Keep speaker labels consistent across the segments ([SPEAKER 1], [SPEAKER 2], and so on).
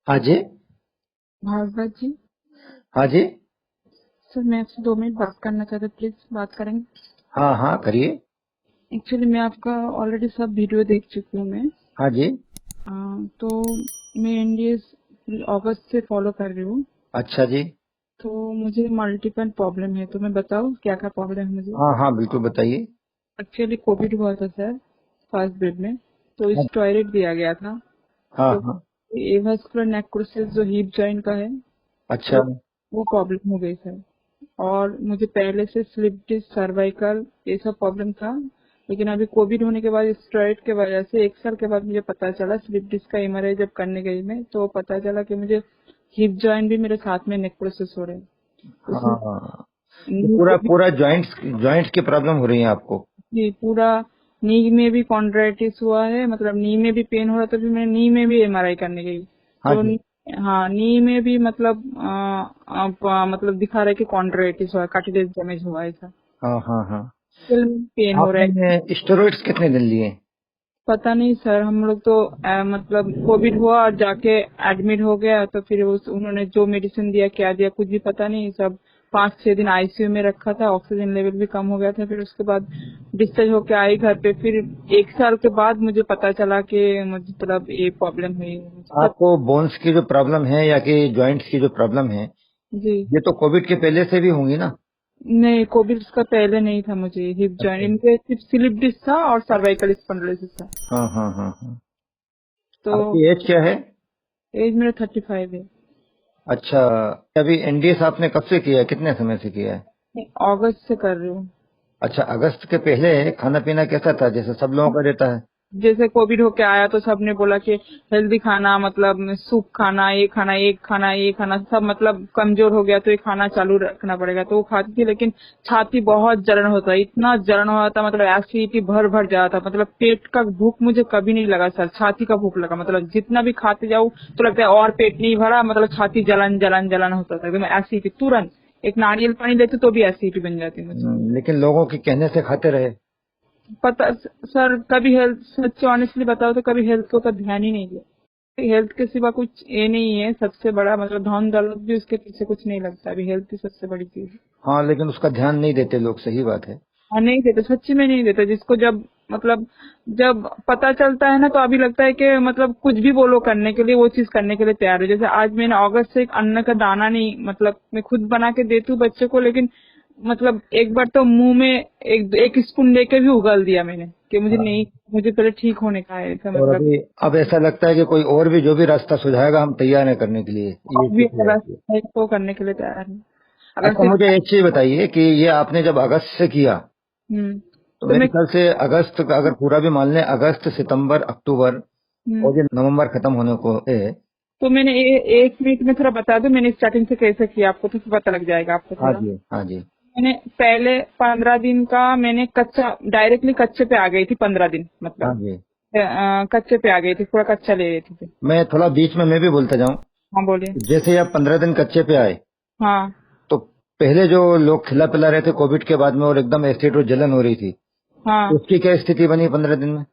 [SPEAKER 1] हाँ जी।
[SPEAKER 2] भागवत जी।
[SPEAKER 1] हाँ जी।
[SPEAKER 2] सर मैं आपसे 2 मिनट बात करना चाहता, प्लीज बात करेंगे।
[SPEAKER 1] हाँ हाँ, करिए।
[SPEAKER 2] एक्चुअली मैं आपका ऑलरेडी सब वीडियो देख चुकी हूँ मैं।
[SPEAKER 1] हाँ जी।
[SPEAKER 2] तो मैं एनडीए अगस्त से फॉलो कर रही हूँ।
[SPEAKER 1] अच्छा जी।
[SPEAKER 2] तो मुझे मल्टीपल प्रॉब्लम है, तो मैं बताऊँ क्या क्या प्रॉब्लम है मुझे।
[SPEAKER 1] हाँ हाँ, बिल्कुल बताइए।
[SPEAKER 2] एक्चुअली कोविड हुआ था सर, फर्स्ट वेव में। तो
[SPEAKER 1] हाँ
[SPEAKER 2] स्टेरॉइड दिया गया था।
[SPEAKER 1] हाँ
[SPEAKER 2] तो
[SPEAKER 1] हाँ।
[SPEAKER 2] एवास्कुलर नेक्रोसिस जो हिप जॉइंट का है,
[SPEAKER 1] अच्छा।
[SPEAKER 2] वो वो प्रॉब्लम हो गई सर। और मुझे पहले से स्लिप डिस्क, सर्वाइकल, ये सब प्रॉब्लम था। लेकिन अभी कोविड होने के बाद स्टेरॉइड के वजह से 1 साल के बाद मुझे पता चला, स्लिप डिस्क का एमआरआई जब करने गई मैं, तो पता चला कि मुझे हिप जॉइंट भी मेरे साथ में नेक्रोसिस हो रहे हैं। उसमें
[SPEAKER 1] हाँ, तो
[SPEAKER 2] नी
[SPEAKER 1] पूरा
[SPEAKER 2] को भी,
[SPEAKER 1] पूरा जॉइंट्स जॉइंट्स की प्रॉब्लम हो रही है आपको?
[SPEAKER 2] जी, पूरा नी में भी कॉन्ड्राइटिस हुआ है, मतलब नी में भी पेन हो रहा था। तो मैं नी में भी एमआरआई करने गई।
[SPEAKER 1] हाँ
[SPEAKER 2] तो
[SPEAKER 1] जी।
[SPEAKER 2] हाँ, नी में भी मतलब मतलब दिखा रहा है कि कॉन्ड्राइटिस हुआ है, कार्टिलेज डैमेज हुआ है, ऐसा
[SPEAKER 1] हाँ हाँ हाँ।
[SPEAKER 2] पेन हो रहा है।
[SPEAKER 1] आपने स्टेरॉइड्स कितने दिन लिए?
[SPEAKER 2] पता नहीं सर, हम लोग तो मतलब कोविड हुआ और जाके एडमिट हो गया, तो फिर उन्होंने जो मेडिसिन दिया, क्या दिया, कुछ भी पता नहीं। सब 5-6 दिन आईसीयू में रखा था, ऑक्सीजन लेवल भी कम हो गया था। फिर उसके बाद डिस्चार्ज होके आई घर पे। फिर 1 साल के बाद मुझे पता चला कि मुझे मतलब ये प्रॉब्लम हुई है मुझे सब।
[SPEAKER 1] आपको बोन्स की जो प्रॉब्लम है या कि जॉइंट्स की जो प्रॉब्लम है,
[SPEAKER 2] जी।
[SPEAKER 1] ये तो कोविड के पहले से भी होंगी ना?
[SPEAKER 2] नहीं, कोविड का पहले नहीं था मुझे हिप जॉइंट,
[SPEAKER 1] अच्छा।
[SPEAKER 2] इनके सिर्फ स्लिप डिस्क था और सर्वाइकल स्पॉन्डिलोसिस था।
[SPEAKER 1] हाँ हाँ हाँ हाँ।
[SPEAKER 2] तो
[SPEAKER 1] आपकी एज क्या है?
[SPEAKER 2] एज मेरा 35 है।
[SPEAKER 1] अच्छा। अभी एनडीएस आपने कब से किया है, कितने समय से किया है?
[SPEAKER 2] मैं अगस्त से कर रही हूँ।
[SPEAKER 1] अच्छा, अगस्त के पहले खाना पीना कैसा था, जैसे सब लोगों का रहता है?
[SPEAKER 2] जैसे कोविड होके आया तो सबने बोला कि हेल्दी खाना, मतलब सूप खाना, ये खाना, एक खाना, ये खाना, सब मतलब कमजोर हो गया तो ये खाना चालू रखना पड़ेगा। तो वो खाती थी, लेकिन छाती बहुत जलन होता है, इतना जलन हो था, मतलब एसिडिटी भर भर जाता था। मतलब पेट का भूख मुझे कभी नहीं लगा सर, छाती का भूख लगा। मतलब जितना भी खाते जाऊँ तो लगता है और पेट नहीं भरा, मतलब छाती जलन जलन जलन होता था एकदम, एसिडिटी तुरंत। एक नारियल पानी लेते तो भी एसिडिटी बन जाती मुझे।
[SPEAKER 1] लेकिन लोगों के कहने से खाते रहे।
[SPEAKER 2] पता सर, कभी हेल्थ, सच्ची ऑनेस्टली बताओ तो कभी हेल्थ के ऊपर ध्यान ही नहीं दिया। हेल्थ के सिवा कुछ ये नहीं है सबसे बड़ा, मतलब धन दौलत भी उसके पीछे कुछ नहीं लगता। अभी हेल्थ की सबसे बड़ी चीज है।
[SPEAKER 1] हाँ, लेकिन उसका ध्यान नहीं देते लोग, सही बात है।
[SPEAKER 2] हाँ, नहीं देते, सच्ची में नहीं देते। जिसको जब मतलब जब पता चलता है ना, तो अभी लगता है कि मतलब कुछ भी बोलो करने के लिए, वो चीज करने के लिए तैयार है। जैसे आज मैंने अगस्त से एक अन्न का दाना नहीं, मतलब मैं खुद बना के देती हूँ बच्चे को, लेकिन मतलब एक बार तो मुंह में एक स्पून लेके भी उगल दिया मैंने कि मुझे नहीं,
[SPEAKER 1] हाँ।
[SPEAKER 2] मुझे पहले ठीक होने का है, ऐसा
[SPEAKER 1] और
[SPEAKER 2] मतलब।
[SPEAKER 1] अभी अब ऐसा लगता है कि कोई और भी जो भी रास्ता सुझाएगा हम तैयार हैं करने के लिए, ये
[SPEAKER 2] और भी
[SPEAKER 1] स्थिति
[SPEAKER 2] अगर
[SPEAKER 1] रहती है।
[SPEAKER 2] है तो करने के लिए तैयार है। अगर
[SPEAKER 1] अच्छा,
[SPEAKER 2] सिर्फ
[SPEAKER 1] मुझे एक चीज बताइए कि ये आपने जब अगस्त से किया,
[SPEAKER 2] हम्म
[SPEAKER 1] तो
[SPEAKER 2] तो
[SPEAKER 1] मेरे
[SPEAKER 2] मैं
[SPEAKER 1] ख्याल से अगस्त का अगर पूरा भी मान लें, अगस्त सितंबर अक्टूबर
[SPEAKER 2] हम्म
[SPEAKER 1] और ये नवंबर खत्म होने को है।
[SPEAKER 2] तो मैंने 1 मिनट में थोड़ा बता दूं मैंने स्टार्टिंग से कैसे किया, आपको तो पता लग जाएगा आपको
[SPEAKER 1] हाँ
[SPEAKER 2] थोड़ा।
[SPEAKER 1] जी हाँ जी।
[SPEAKER 2] मैंने पहले 15 दिन का मैंने कच्चा, डायरेक्टली कच्चे पे आ गई थी 15 दिन,
[SPEAKER 1] हाँ
[SPEAKER 2] मतलब
[SPEAKER 1] जी।
[SPEAKER 2] कच्चे पे आ गई थी, पूरा कच्चा ले रही थी।
[SPEAKER 1] मैं थोड़ा बीच में मैं भी बोलता जाऊं।
[SPEAKER 2] हाँ बोलिए।
[SPEAKER 1] जैसे ही आप 15 दिन कच्चे पे आए,
[SPEAKER 2] हाँ
[SPEAKER 1] तो पहले जो लोग खिला पिला रहे थे कोविड के बाद में और एकदम एसिड और जलन हो रही थी,
[SPEAKER 2] हाँ।
[SPEAKER 1] उसकी क्या स्थिति बनी 15 दिन में?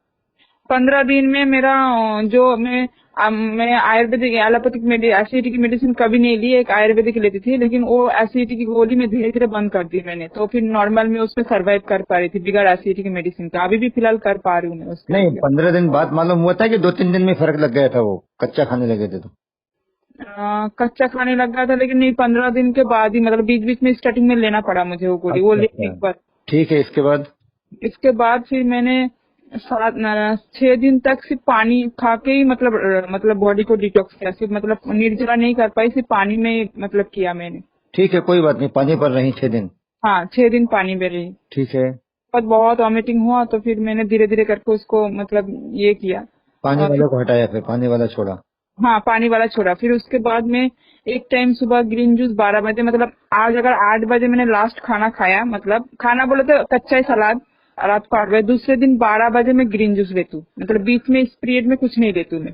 [SPEAKER 2] 15 दिन में मेरा जो मैं आयुर्वेदिक एलोपैथिक एसिडिटी की मेडिसिन कभी नहीं ली, एक आयुर्वेदिक लेती थी, लेकिन वो एसिडिटी की गोली में धीरे धीरे बंद कर दी मैंने। तो फिर नॉर्मल में उसमें सर्वाइव कर पा रही थी बिगड़ एसिडिटी की मेडिसिन का। अभी भी फिलहाल कर पा रही हूँ मैं उसके
[SPEAKER 1] नहीं,
[SPEAKER 2] लिए।
[SPEAKER 1] 15 दिन बाद मालूम हुआ था कि 2-3 दिन में फर्क लग गया था, वो कच्चा खाने लगे थे तो?
[SPEAKER 2] कच्चा खाने लग गया था, लेकिन नहीं, 15 दिन के बाद ही, मतलब बीच बीच में स्टार्टिंग में लेना पड़ा मुझे वो गोली, वो
[SPEAKER 1] अच्छा
[SPEAKER 2] लेने
[SPEAKER 1] अच्छा।
[SPEAKER 2] के बाद।
[SPEAKER 1] ठीक है, इसके बाद?
[SPEAKER 2] इसके बाद फिर मैंने 6 दिन तक सिर्फ पानी खा के ही, मतलब बॉडी को डिटॉक्स किया, सिर्फ मतलब निर्जला नहीं कर पाई, सिर्फ पानी में मतलब किया मैंने।
[SPEAKER 1] ठीक है, कोई बात नहीं, पानी पर रही 6 दिन।
[SPEAKER 2] हाँ, 6 दिन पानी में रही।
[SPEAKER 1] ठीक है।
[SPEAKER 2] पर बहुत वॉमिटिंग हुआ, तो फिर मैंने धीरे धीरे करके उसको मतलब ये किया।
[SPEAKER 1] पानी
[SPEAKER 2] फिर
[SPEAKER 1] वाला को हटाया, फिर पानी वाला छोड़ा?
[SPEAKER 2] हाँ, पानी वाला छोड़ा। फिर उसके बाद में एक टाइम सुबह ग्रीन जूस 12 बजे, मतलब आज अगर 8 बजे मैंने लास्ट खाना खाया, मतलब खाना बोले तो कच्चा ही सलाद, रात को 8 बजे, दूसरे दिन 12 बजे मैं ग्रीन जूस लेती हूँ, मतलब बीच में इस पीरियड में कुछ नहीं लेती हूँ मैं।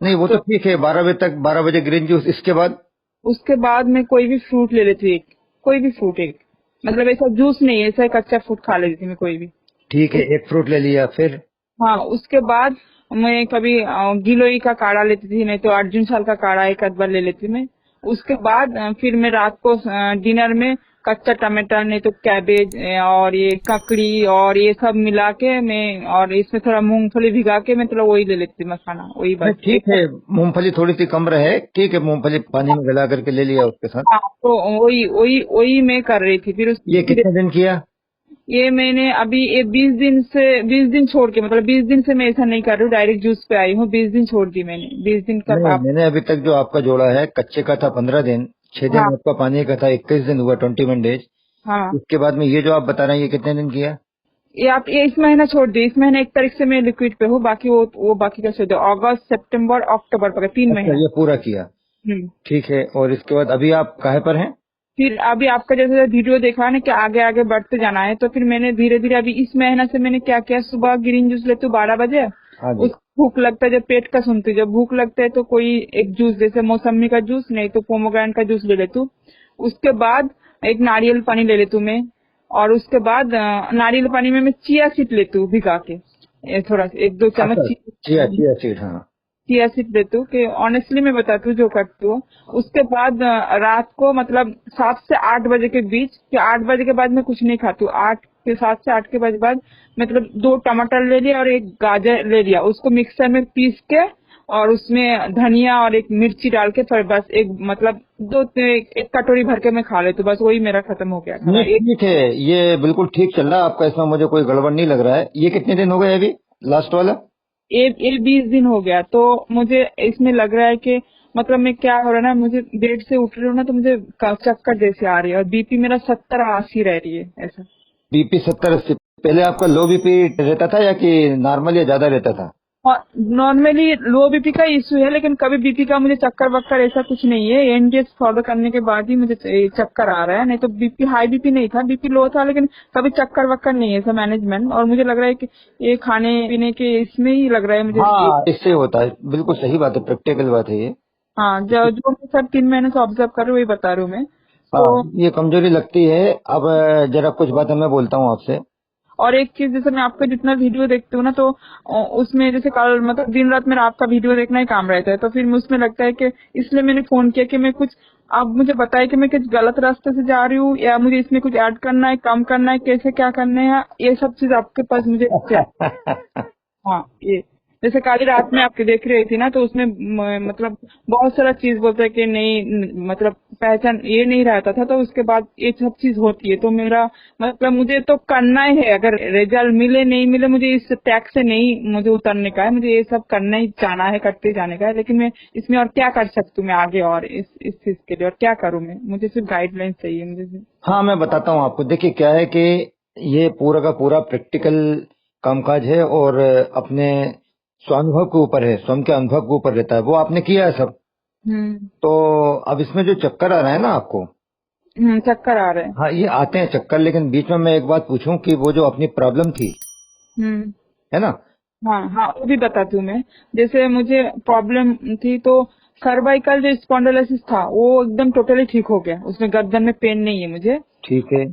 [SPEAKER 1] नहीं, वो तो
[SPEAKER 2] तो
[SPEAKER 1] ठीक है, 12 बजे तक, 12 बजे ग्रीन जूस, इसके बाद?
[SPEAKER 2] उसके बाद मैं कोई भी फ्रूट ले लेती हूँ, एक कोई भी फ्रूट, एक मतलब ऐसा जूस नहीं, ऐसा ही कच्चा फ्रूट खा लेती थी मैं कोई भी।
[SPEAKER 1] ठीक है, एक फ्रूट ले लिया, फिर?
[SPEAKER 2] हाँ, उसके बाद मैं कभी गिलोई का काढ़ा लेती थी, नहीं तो अर्जुन साल का काढ़ा एक आध बार ले लेती मैं। उसके बाद फिर मैं रात को डिनर में कच्चा टमाटर, नहीं तो कैबेज और ये ककड़ी और ये सब मिला के मैं, और इसमें थोड़ा मूंगफली भिगा के मैं थोड़ा वही ले लेती मैं खाना, वही
[SPEAKER 1] नहीं
[SPEAKER 2] बस
[SPEAKER 1] ठीक
[SPEAKER 2] एक।
[SPEAKER 1] है, मूंगफली थोड़ी सी कम रहे, ठीक है, मूंगफली पानी में गला करके ले लिया उसके साथ।
[SPEAKER 2] हाँ, तो वही वही वही मैं कर रही थी। फिर
[SPEAKER 1] ये कितने दिन किया?
[SPEAKER 2] ये मैंने अभी ये 20 दिन छोड़ के, मतलब 20 दिन से मैं ऐसा नहीं कर रही हूँ, डायरेक्ट जूस पे आई हूँ। 20 दिन छोड़ दी मैंने, 20 दिन का
[SPEAKER 1] नहीं,
[SPEAKER 2] आप।
[SPEAKER 1] मैंने अभी तक जो आपका जोड़ा है, कच्चे का था 15 दिन, 6 दिन
[SPEAKER 2] हाँ
[SPEAKER 1] आपका पानी का था, 21 दिन हुआ, 21 डेज।
[SPEAKER 2] हाँ,
[SPEAKER 1] इसके बाद में ये जो आप बता रहे हैं, ये कितने दिन किया?
[SPEAKER 2] ये आप ये इस महीना छोड़ दिए, इस महीने 1 तारीख से मैं लिक्विड पे हूँ, बाकी वो बाकी का छोड़ दो, अगस्त सितंबर अक्टूबर पका 3 महीना।
[SPEAKER 1] अच्छा, ये पूरा किया,
[SPEAKER 2] हम्म।
[SPEAKER 1] ठीक है। और इसके बाद अभी आप काहे पर हैं?
[SPEAKER 2] फिर अभी आपका जैसे वीडियो देखा ना कि आगे आगे बढ़ते जाना है, तो फिर मैंने धीरे धीरे अभी इस महीना से मैंने क्या किया, सुबह ग्रीन जूस लेती हूँ 12 बजे।
[SPEAKER 1] हाँ जी।
[SPEAKER 2] उस भूख लगता है जब पेट का सुनती हूँ, जब भूख लगता है तो कोई एक जूस, जैसे मौसमी का जूस, नहीं तो पोमोग्रेनेट का जूस ले लेती हूँ। उसके बाद एक नारियल पानी ले लेती हूँ मैं। और उसके बाद नारियल पानी में मैं चिया सीड लेती हूँ भिगा के, थोड़ा सा 1-2 चम्मच
[SPEAKER 1] अच्छा, चिया चिया सीड, हाँ।
[SPEAKER 2] चिया सीड देती हूँ, कि ऑनेस्टली मैं बताती हूँ जो करती हूँ। उसके बाद रात को मतलब 7 से 8 बजे के बीच, कि 8 बजे के बाद मैं कुछ नहीं खाती हूँ। 7 से 8 के बजे बाद मतलब 2 टमाटर ले लिया और एक गाजर ले लिया, उसको मिक्सर में पीस के और उसमें धनिया और एक मिर्ची डाल के, फिर बस एक मतलब एक कटोरी भर के मैं खा लेती हूँ, बस वही मेरा खत्म हो गया खाना।
[SPEAKER 1] नहीं ठीक है, ये बिल्कुल ठीक चल रहा है आपका, इसमें मुझे कोई गड़बड़ नहीं लग रहा है। ये कितने दिन हो गए अभी, लास्ट वाला?
[SPEAKER 2] ये 20 दिन हो गया, तो मुझे इसमें लग रहा है कि मतलब मैं क्या हो रहा है ना, मुझे बेड से उठ रही हूँ ना तो मुझे चक्कर जैसे आ रही है, और बीपी मेरा 70-80 रह रही है ऐसा।
[SPEAKER 1] बीपी 70-80? पहले आपका लो बीपी रहता था या कि नॉर्मल या ज्यादा रहता था?
[SPEAKER 2] और नॉर्मली लो बीपी का इश्यू है, लेकिन कभी बीपी का मुझे चक्कर वक्कर ऐसा कुछ नहीं है। एनडीएस फॉलो करने के बाद ही मुझे चक्कर आ रहा है, नहीं तो बीपी हाई बीपी नहीं था, बीपी लो था, लेकिन कभी चक्कर वक्कर नहीं है, ऐसा मैनेजमेंट। और मुझे लग रहा है कि ये खाने पीने के इसमें ही लग रहा है मुझे।
[SPEAKER 1] हाँ, इससे होता है, बिल्कुल सही बात है, प्रैक्टिकल बात है ये।
[SPEAKER 2] हाँ, जो जो मैं सर 3 महीने से ऑब्जर्व कर रही हूँ वही बता रही हूँ मैं।
[SPEAKER 1] हाँ,
[SPEAKER 2] तो
[SPEAKER 1] ये कमजोरी लगती है। अब जरा कुछ बातें मैं बोलता हूँ आपसे।
[SPEAKER 2] और एक चीज, जैसे मैं आपका जितना वीडियो देखती हूँ ना, तो उसमें जैसे कल मतलब दिन रात मेरा आपका वीडियो देखना ही काम रहता है, तो फिर उसमें लगता है कि इसलिए मैंने फोन किया कि मैं कुछ, आप मुझे बताए कि मैं कुछ गलत रास्ते से जा रही हूँ या मुझे इसमें कुछ ऐड करना है, कम करना है, कैसे क्या करना है, ये सब चीज आपके पास मुझे चाहिए। हाँ, ये जैसे काली रात में आपकी देख रही थी ना, तो उसमें मतलब बहुत सारा चीज बोलते हैं कि नहीं, मतलब पहचान ये नहीं रहता था, तो उसके बाद ये सब चीज होती है। तो मेरा मतलब मुझे तो करना ही है, अगर रिजल्ट मिले नहीं मिले, मुझे इस टैग से नहीं मुझे उतरने का है, मुझे ये सब करना ही जाना है, करते जाने का है। लेकिन मैं इसमें और क्या कर सकती हूँ मैं आगे, और इस चीज के लिए और क्या करूँ मैं, मुझे सिर्फ गाइडलाइन चाहिए मुझे सिर्फ।
[SPEAKER 1] हाँ, मैं बताता हूँ आपको। देखिए क्या है कि ये पूरा का पूरा प्रैक्टिकल कामकाज है और अपने स्वानुभव के ऊपर है, स्वयं के अनुभव के ऊपर रहता है, वो आपने किया है सब।
[SPEAKER 2] हम्म।
[SPEAKER 1] तो अब इसमें जो चक्कर आ रहा है ना आपको,
[SPEAKER 2] चक्कर आ रहे हैं।
[SPEAKER 1] हाँ ये आते हैं चक्कर, लेकिन बीच में मैं एक बात पूछूं कि वो जो अपनी प्रॉब्लम थी,
[SPEAKER 2] हम्म।
[SPEAKER 1] है ना?
[SPEAKER 2] हाँ हाँ, वो भी बताती हूँ मैं। जैसे मुझे प्रॉब्लम थी, तो सर्वाइकल जो स्पॉन्डिलोसिस था वो एकदम टोटली ठीक हो गया, उसमें गर्दन में पेन नहीं है मुझे।
[SPEAKER 1] ठीक है।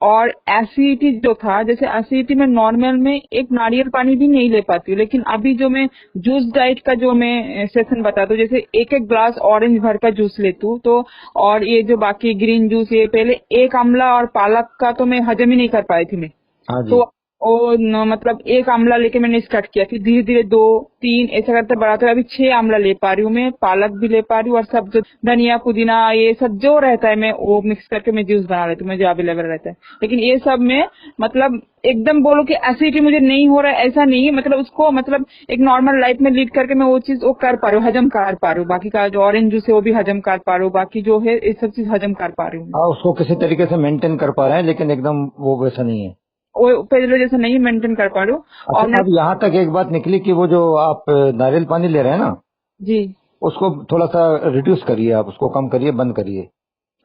[SPEAKER 2] और एसिडिटी जो था, जैसे एसिडिटी में नॉर्मल में एक नारियल पानी भी नहीं ले पाती हूँ, लेकिन अभी जो मैं जूस डाइट का जो मैं सेशन बताती हूँ, जैसे एक एक ग्लास ऑरेंज भर का जूस लेती हूँ, तो और ये जो बाकी ग्रीन जूस, ये पहले एक आंवला और पालक का तो मैं हजम ही नहीं कर पाई थी मैं।
[SPEAKER 1] हाँ जी।
[SPEAKER 2] तो मतलब एक आंवला लेके मैंने स्टार्ट किया, फिर धीरे धीरे 2-3 ऐसा करते बढ़ाते हुए अभी 6 आंवला ले पा रही हूँ मैं, पालक भी ले पा रही हूँ, और सब जो धनिया पुदीना ये सब जो रहता है मैं वो मिक्स करके मैं जूस बना लेती हूँ, मुझे अवेलेबल रहता है। लेकिन ये सब में मतलब एकदम बोलो कि एसिडिटी मुझे नहीं हो रहा है ऐसा नहीं है, मतलब उसको मतलब एक नॉर्मल लाइफ में लीड करके मैं वो चीज वो कर पा रही हूँ, हजम कर पा रही हूँ, बाकी का जो ऑरेंज जूस है वो भी हजम कर पा रही हूँ, बाकी जो है ये सब चीज हजम कर पा रही हूँ।
[SPEAKER 1] हाँ, उसको किसी तरीके से मेंटेन कर पा रहे हैं, लेकिन एकदम वो वैसा नहीं है।
[SPEAKER 2] वो पहले जैसे नहीं मेंटेन कर पा रही हूँ। और
[SPEAKER 1] अच्छा, अब यहाँ तक एक बात निकली कि वो जो आप नारियल पानी ले रहे हैं ना,
[SPEAKER 2] जी।
[SPEAKER 1] उसको थोड़ा सा रिड्यूस करिए, आप उसको कम करिए, बंद करिए।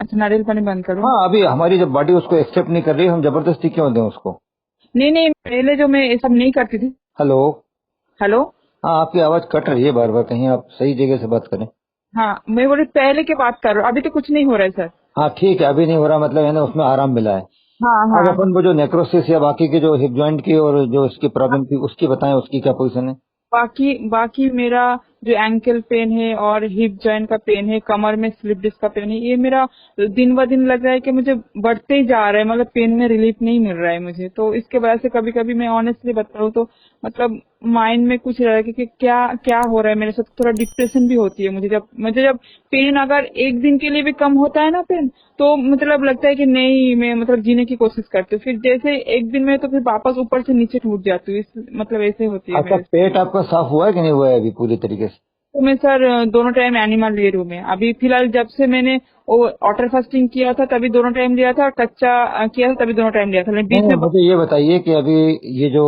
[SPEAKER 2] अच्छा, नारियल पानी बंद करूँ?
[SPEAKER 1] हाँ, अभी हमारी जब बॉडी उसको एक्सेप्ट नहीं कर रही, हम जबरदस्ती क्यों दें उसको?
[SPEAKER 2] नहीं नहीं, पहले जो मैं ये सब नहीं करती थी।
[SPEAKER 1] हेलो।
[SPEAKER 2] हेलो।
[SPEAKER 1] हाँ, आपकी आवाज कट रही है बार बार, कहीं आप सही जगह से बात करें।
[SPEAKER 2] हाँ, मैं बोली पहले की बात कर रहा हूँ, अभी तो कुछ नहीं हो रहा है सर।
[SPEAKER 1] हाँ ठीक है, अभी नहीं हो रहा, मतलब है ना, उसमें आराम मिला है।
[SPEAKER 2] हाँ
[SPEAKER 1] अब
[SPEAKER 2] हाँ
[SPEAKER 1] अपन वो जो नेक्रोसिस या बाकी के जो हिप जॉइंट की और जो इसकी प्रॉब्लम थी उसकी बताएं, उसकी क्या पोजीशन है?
[SPEAKER 2] बाकी बाकी मेरा जो एंकल पेन है और हिप जॉइंट का पेन है, कमर में स्लिप डिस्क का पेन है, ये मेरा दिन ब दिन लग रहा है कि मुझे बढ़ते ही जा रहा है, मतलब पेन में रिलीफ नहीं मिल रहा है मुझे। तो इसके वजह से कभी कभी मैं ऑनेस्टली बताऊँ तो मतलब माइंड में कुछ रहा है कि क्या क्या हो रहा है मेरे साथ। थोड़ा डिप्रेशन भी होती है मुझे जब पेन अगर एक दिन के लिए भी कम होता है ना पेन, तो मतलब लगता है कि नहीं, मैं मतलब जीने की कोशिश करती हूँ, फिर जैसे एक दिन में तो फिर वापस ऊपर से नीचे टूट जाती हूँ, मतलब ऐसे होती है
[SPEAKER 1] अच्छा,
[SPEAKER 2] मेरे।
[SPEAKER 1] पेट आपका साफ हुआ है कि नहीं हुआ है अभी पूरी तरीके से?
[SPEAKER 2] तो मैं सर दोनों टाइम एनिमल ले रही हूँ मैं अभी फिलहाल। जब से मैंने वो वाटर फास्टिंग किया था तभी दोनों टाइम लिया था, और कच्चा किया था तभी दोनों टाइम लिया था, लेकिन
[SPEAKER 1] नहीं
[SPEAKER 2] बीच
[SPEAKER 1] नहीं,
[SPEAKER 2] में
[SPEAKER 1] मुझे ये बताइए कि अभी ये जो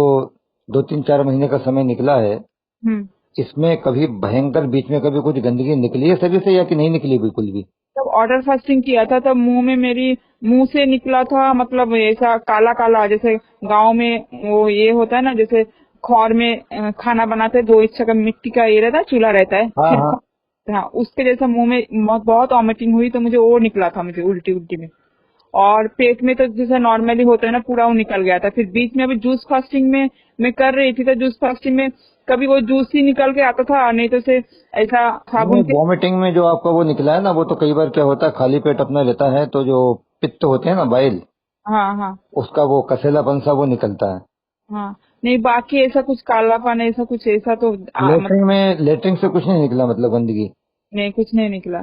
[SPEAKER 1] 2-3-4 महीने का समय निकला है,
[SPEAKER 2] हम्म
[SPEAKER 1] इसमें कभी भयंकर बीच में कभी कुछ गंदगी निकली है शरीर से या कि नहीं निकली बिल्कुल भी?
[SPEAKER 2] जब वाटर फास्टिंग किया था तब मुंह से निकला था, मतलब ऐसा काला काला, जैसे गांव में वो ये होता है ना, जैसे खौर में खाना बनाते हैं, दो हिस्सा का मिट्टी का ये रहता है, चूल्हा रहता है,
[SPEAKER 1] हाँ
[SPEAKER 2] फिर
[SPEAKER 1] हाँ।
[SPEAKER 2] हाँ उसके जैसा मुंह में बहुत वॉमिटिंग हुई, तो मुझे वो निकला था, मुझे उल्टी उल्टी में। और पेट में तो जैसे नॉर्मली होता है ना, पूरा वो निकल गया था। फिर बीच में अभी जूस फास्टिंग में मैं कर रही थी, तो जूस फास्टिंग में कभी वो जूस ही निकल के आता था, नहीं तो से ऐसा
[SPEAKER 1] नहीं,
[SPEAKER 2] साबुन के।
[SPEAKER 1] वॉमिटिंग में जो आपका वो निकला है ना, वो तो कई बार क्या होता है, खाली पेट अपना रहता है तो जो पित्त होते हैं ना, बाइल,
[SPEAKER 2] हाँ हाँ
[SPEAKER 1] उसका वो कसेलापन सा वो निकलता है।
[SPEAKER 2] हाँ। नहीं बाकी ऐसा कुछ कालापन, ऐसा कुछ ऐसा तो
[SPEAKER 1] लेटरिन से कुछ नहीं निकला मतलब गंदगी?
[SPEAKER 2] नहीं, कुछ नहीं निकला।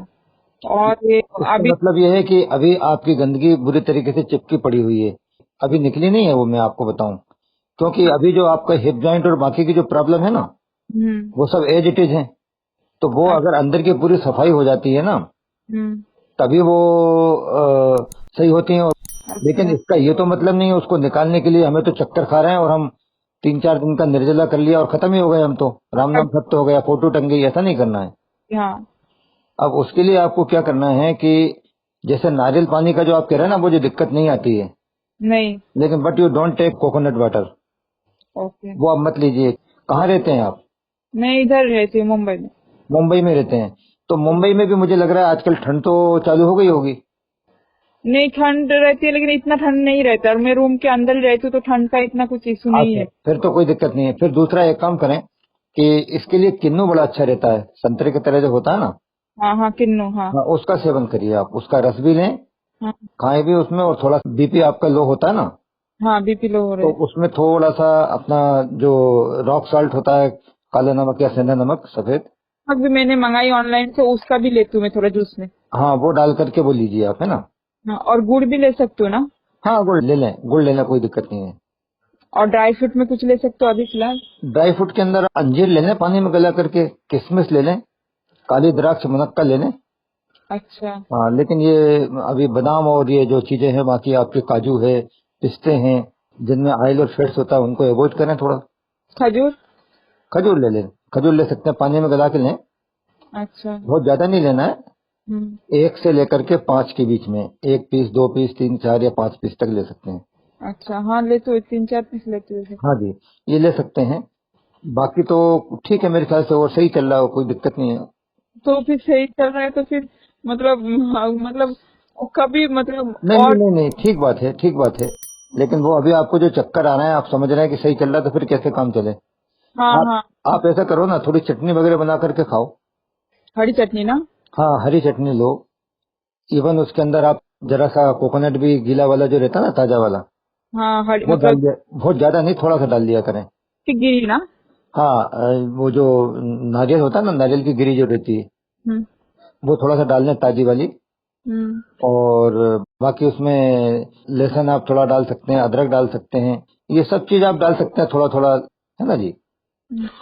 [SPEAKER 2] और ये
[SPEAKER 1] इसका
[SPEAKER 2] अभी
[SPEAKER 1] मतलब ये है कि अभी आपकी गंदगी बुरी तरीके से चिपकी पड़ी हुई है, अभी निकली नहीं है वो, मैं आपको बताऊं। क्योंकि अभी जो आपका हिप जॉइंट और बाकी की जो प्रॉब्लम है ना,
[SPEAKER 2] हम्म
[SPEAKER 1] वो सब एज इट इज है। तो वो अगर अंदर की पूरी सफाई हो जाती है ना,
[SPEAKER 2] हम्म
[SPEAKER 1] तभी वो सही होती है। लेकिन
[SPEAKER 2] अच्छा
[SPEAKER 1] इसका ये तो मतलब नहीं है उसको निकालने के लिए हमें तो चक्कर खा रहे हैं और हम 3-4 दिन का निर्जला कर लिया और खत्म ही हो गए हम तो, राम नाम सत्य हो गया, फोटो टंग गई, ऐसा नहीं करना है।
[SPEAKER 2] हाँ
[SPEAKER 1] अब उसके लिए आपको क्या करना है कि जैसे नारियल पानी का जो आप कह रहे हैं ना, वो जो दिक्कत नहीं आती है,
[SPEAKER 2] नहीं
[SPEAKER 1] लेकिन but you don't take coconut water,
[SPEAKER 2] okay.
[SPEAKER 1] वो आप मत लीजिए। कहाँ रहते हैं आप?
[SPEAKER 2] मैं इधर रहती हूँ मुंबई में।
[SPEAKER 1] मुंबई में रहते हैं? तो मुंबई में भी मुझे लग रहा है आजकल ठंड तो चालू हो गई होगी।
[SPEAKER 2] नहीं ठंड रहती है, लेकिन इतना ठंड नहीं रहता, और मैं रूम के अंदर ही रहती हूँ, तो ठंड का इतना कुछ इशू नहीं
[SPEAKER 1] अच्छा,
[SPEAKER 2] है।
[SPEAKER 1] फिर तो कोई दिक्कत नहीं है। फिर दूसरा एक काम करें कि इसके लिए किन्नू बड़ा अच्छा रहता है, संतरे की तरह जो होता है ना।
[SPEAKER 2] हाँ हाँ किन्नू हाँ।
[SPEAKER 1] हाँ, उसका सेवन करिए आप, उसका रस भी लें,
[SPEAKER 2] हाँ
[SPEAKER 1] खाएं भी उसमें। और थोड़ा बीपी आपका लो होता है ना,
[SPEAKER 2] हाँ बीपी लो हो रहा
[SPEAKER 1] तो
[SPEAKER 2] है।
[SPEAKER 1] उसमें थोड़ा सा अपना जो रॉक साल्ट होता है, काला नमक या सेंधा नमक सफेद,
[SPEAKER 2] अब भी मैंने मंगाई ऑनलाइन से, उसका भी लेती हूँ मैं थोड़ा जूस में।
[SPEAKER 1] हाँ वो डाल करके वो लीजिए आप, है ना।
[SPEAKER 2] हाँ और गुड़ भी ले सकती हूँ ना?
[SPEAKER 1] हाँ, गुड़ ले लें, गुड़ लेना कोई दिक्कत नहीं है।
[SPEAKER 2] और ड्राई फ्रूट में कुछ ले सकते हो अभी फिलहाल?
[SPEAKER 1] ड्राई फ्रूट के अंदर अंजीर ले लें पानी में गला करके, किशमिश ले लें, काली द्राक्ष मुनक्का ले लें।
[SPEAKER 2] अच्छा
[SPEAKER 1] हाँ, लेकिन ये अभी बादाम और ये जो चीजें हैं बाकी आपके काजू है, पिस्ते हैं, जिनमें ऑयल और फैट्स होता है, उनको अवॉइड करें थोड़ा।
[SPEAKER 2] खजूर?
[SPEAKER 1] खजूर ले लें, खजूर ले सकते हैं, पानी में गला के लें।
[SPEAKER 2] अच्छा
[SPEAKER 1] बहुत ज्यादा नहीं लेना है,
[SPEAKER 2] हम्म
[SPEAKER 1] 1 से लेकर के 5 के बीच में, 1 पीस, 2 पीस, 3, 4 या 5 पीस तक ले सकते हैं।
[SPEAKER 2] अच्छा। हाँ लेती हूँ, 3-4 पीस लेती हूँ।
[SPEAKER 1] हाँ जी, ये ले सकते हैं। बाकी तो ठीक है मेरे ख्याल से, और सही चल रहा हो, कोई दिक्कत नहीं है।
[SPEAKER 2] तो फिर सही चल रहा है तो फिर मतलब हाँ, मतलब कभी मतलब
[SPEAKER 1] नहीं नहीं
[SPEAKER 2] और।
[SPEAKER 1] नहीं नहीं, ठीक बात है, ठीक बात है। लेकिन वो अभी आपको जो चक्कर आ रहा है, आप समझ रहे हैं कि सही चल रहा है, तो फिर कैसे काम चले?
[SPEAKER 2] हाँ
[SPEAKER 1] आप
[SPEAKER 2] हाँ
[SPEAKER 1] आप ऐसा करो ना, थोड़ी चटनी वगैरह बना करके खाओ।
[SPEAKER 2] हरी चटनी ना?
[SPEAKER 1] हाँ, हरी चटनी लो। इवन उसके अंदर आप जरा सा कोकोनट भी, गीला वाला जो रहता है ना, ताजा वाला,
[SPEAKER 2] हाँ हरी
[SPEAKER 1] वो डाल
[SPEAKER 2] मतलब
[SPEAKER 1] दिया। बहुत ज्यादा नहीं, थोड़ा सा डाल दिया करें।
[SPEAKER 2] कि गिरी ना?
[SPEAKER 1] हाँ, वो जो नारियल होता है ना, नारियल की गिरी जो रहती है,
[SPEAKER 2] हम्म
[SPEAKER 1] वो थोड़ा सा डाल लें, ताजी वाली।
[SPEAKER 2] हम्म
[SPEAKER 1] और बाकी उसमें लहसुन आप थोड़ा डाल सकते हैं, अदरक डाल सकते हैं, ये सब चीज आप डाल सकते हैं थोड़ा थोड़ा, है ना जी।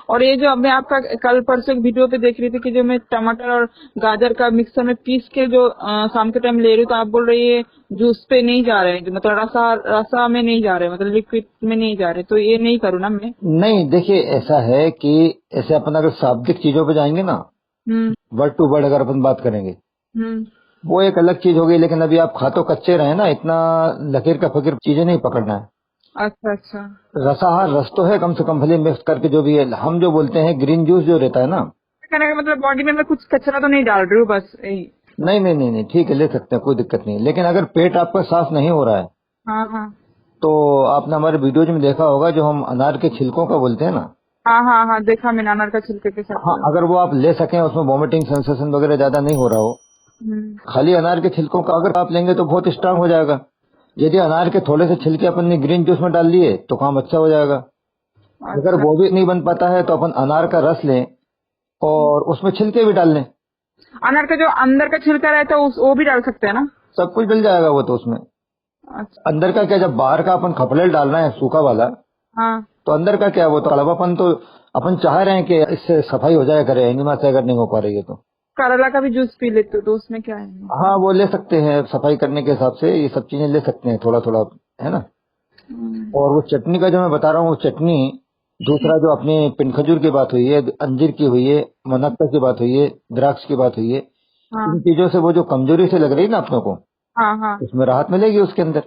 [SPEAKER 2] और ये जो मैं आपका कल परसों एक वीडियो पे देख रही थी कि जो मैं टमाटर और गाजर का मिक्सर में पीस के जो शाम के टाइम ले रही हूँ, तो आप बोल रही है जूस पे नहीं जा रहे हैं, मतलब रसा रसा में नहीं जा रहे, मतलब लिक्विड में नहीं जा रहे, तो ये नहीं करूँ ना मैं?
[SPEAKER 1] नहीं, देखिए ऐसा है कि ऐसे अपन अगर शाब्दिक चीजों पे जाएंगे ना,
[SPEAKER 2] हम्म
[SPEAKER 1] वर्ड टू वर्ड अगर अपन बात करेंगे,
[SPEAKER 2] हम्म
[SPEAKER 1] वो एक अलग चीज होगी। लेकिन अभी आप खा तो कच्चे रहे ना, इतना लकीर का फकीर चीजें नहीं पकड़ना है।
[SPEAKER 2] अच्छा अच्छा।
[SPEAKER 1] रसाहार रस तो है कम से कम, भले मिक्स करके जो भी है, हम जो बोलते हैं ग्रीन जूस जो रहता है ना।
[SPEAKER 2] कहने का मतलब बॉडी में मैं कुछ कचरा तो नहीं डाल रही हूँ, बस यही।
[SPEAKER 1] नहीं नहीं नहीं नहीं, ठीक है, ले सकते हैं, कोई दिक्कत नहीं। लेकिन अगर पेट आपका साफ नहीं हो रहा है,
[SPEAKER 2] हाँ हाँ
[SPEAKER 1] तो आपने हमारे वीडियोज में देखा होगा, जो हम अनार के छिलकों का बोलते हैं ना,
[SPEAKER 2] हाँ हाँ हाँ, देखा मैंने अनार का छिलके के साथ
[SPEAKER 1] हाँ,
[SPEAKER 2] पुलाव।
[SPEAKER 1] अगर वो आप ले सकें, उसमें वॉमिटिंग सेंसेशन वगैरह ज्यादा नहीं हो रहा हो,
[SPEAKER 2] हम्म,
[SPEAKER 1] खाली अनार के छिलकों का अगर आप लेंगे तो बहुत स्ट्रांग हो जाएगा। यदि अनार के थोड़े से छिलके अपन ने ग्रीन जूस में डाल लिए तो काम अच्छा हो जाएगा। अगर
[SPEAKER 2] अच्छा।
[SPEAKER 1] वो भी नहीं बन पाता है तो अपन अनार का रस लें और उसमें छिलके भी डाल लें,
[SPEAKER 2] अनार का जो अंदर का छिलका रहता है वो भी डाल सकते हैं ना?
[SPEAKER 1] सब कुछ डल जाएगा वो तो उसमें।
[SPEAKER 2] अच्छा।
[SPEAKER 1] अंदर का क्या, जब बाहर का अपन खपलेल डाल रहे हैं सूखा वाला,
[SPEAKER 2] हाँ,
[SPEAKER 1] तो अंदर का क्या, वो तो कड़वापन तो अपन चाह रहे हैं कि इससे सफाई हो जाए करे, एनिमा से अगर नहीं हो पा रही है तो।
[SPEAKER 2] करला का भी जूस पी लेते हो तो उसमें क्या है?
[SPEAKER 1] हाँ, वो ले सकते हैं सफाई करने के हिसाब से, ये सब चीजें ले सकते हैं थोड़ा थोड़ा, है ना।
[SPEAKER 2] हम्म,
[SPEAKER 1] और वो चटनी का जो मैं बता रहा हूँ, वो चटनी, दूसरा जो अपनी पिन खजूर की बात हुई है, अंजीर की हुई है, मुनक्का की बात हुई है, द्राक्ष की बात हुई है, इन
[SPEAKER 2] हाँ
[SPEAKER 1] चीजों से वो जो कमजोरी से लग रही है ना अपनों को,
[SPEAKER 2] हाँ हाँ।
[SPEAKER 1] उसमें राहत मिलेगी उसके अंदर।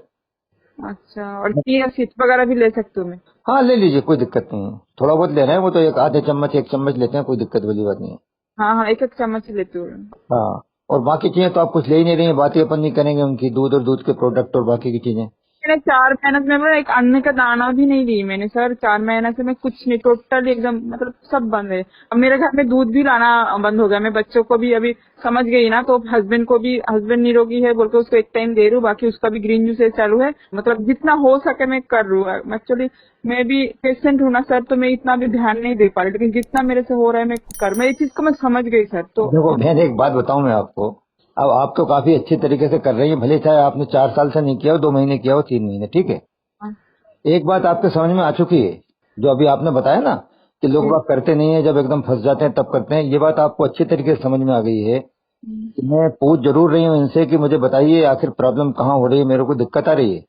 [SPEAKER 2] अच्छा, और चिया सीड्स वगैरह भी ले सकते हो मैं?
[SPEAKER 1] हाँ, ले लीजिए, कोई दिक्कत नहीं है। थोड़ा बहुत ले रहे हैं वो तो, एक आधे चम्मच एक चम्मच लेते हैं, कोई दिक्कत वाली बात नहीं है।
[SPEAKER 2] हाँ हाँ, एक एक चम्मच ही लेती हूँ।
[SPEAKER 1] हाँ, और बाकी चीजें तो आप कुछ ले ही नहीं रही हैं, बातें अपन नहीं करेंगे उनकी, दूध और दूध के प्रोडक्ट और बाकी की चीजें।
[SPEAKER 2] मैंने 4 महीने से मैं एक अन्न का दाना भी नहीं ली मैंने सर। 4 महीने से मैं कुछ नहीं, टोटली एकदम मतलब सब बंद है। अब मेरे घर में दूध भी लाना बंद हो गया। मैं बच्चों को भी अभी समझ गई ना, तो हस्बैंड को भी, हस्बैंड निरोगी है बोल के उसको एक टाइम दे रही हूँ, बाकी उसका भी ग्रीन जूस चालू है। मतलब जितना हो सके मैं कर रही हूँ। एक्चुअली मैं भी पेशेंट हूँ ना सर, तो मैं इतना भी ध्यान नहीं दे पा रही, लेकिन जितना मेरे से हो रहा है मैं इस चीज को मैं समझ गई सर। तो
[SPEAKER 1] देखो बहन, एक बात बताऊं मैं आपको, अब आप तो काफी अच्छी तरीके से कर रही हैं, भले चाहे आपने 4 साल से नहीं किया हो, 2 महीने किया हो, 3 महीने, ठीक है।
[SPEAKER 2] हाँ,
[SPEAKER 1] एक बात आपके समझ में आ चुकी है, जो अभी आपने बताया ना कि लोग
[SPEAKER 2] जी,
[SPEAKER 1] बात करते नहीं है, जब एकदम फंस जाते हैं तब करते हैं, ये बात आपको अच्छी तरीके से समझ में आ गई है। कि मैं पूछ जरूर रही हूँ इनसे कि मुझे बताइए आखिर प्रॉब्लम कहाँ हो रही है, मेरे को दिक्कत आ रही है।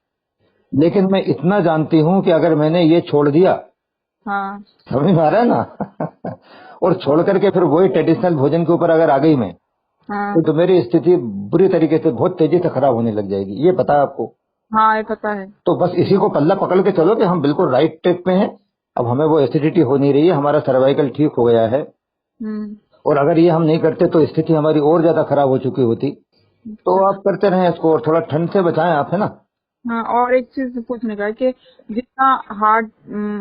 [SPEAKER 1] लेकिन मैं इतना जानती हूँ कि अगर मैंने ये छोड़ दिया,
[SPEAKER 2] हाँ
[SPEAKER 1] समझ में आ रहा है ना और छोड़ करके फिर वही ट्रेडिशनल भोजन के ऊपर अगर आ गई मैं,
[SPEAKER 2] हाँ
[SPEAKER 1] तो मेरी स्थिति बुरी तरीके से बहुत तेजी से खराब होने लग जाएगी, ये पता है आपको।
[SPEAKER 2] हाँ, ये पता है।
[SPEAKER 1] तो बस इसी को पल्ला पकड़ के चलो कि हम बिल्कुल राइट ट्रैक पे हैं। अब हमें वो एसिडिटी हो नहीं रही है, हमारा सर्वाइकल ठीक हो गया है।
[SPEAKER 2] हम्म।
[SPEAKER 1] और अगर ये हम नहीं करते तो स्थिति हमारी और ज्यादा खराब हो चुकी होती। तो
[SPEAKER 2] अच्छा।
[SPEAKER 1] आप करते रहें इसको, और थोड़ा ठंड से बचाएं आप, है ना।
[SPEAKER 2] हाँ, और एक चीज पूछने का है कि जितना हार्ट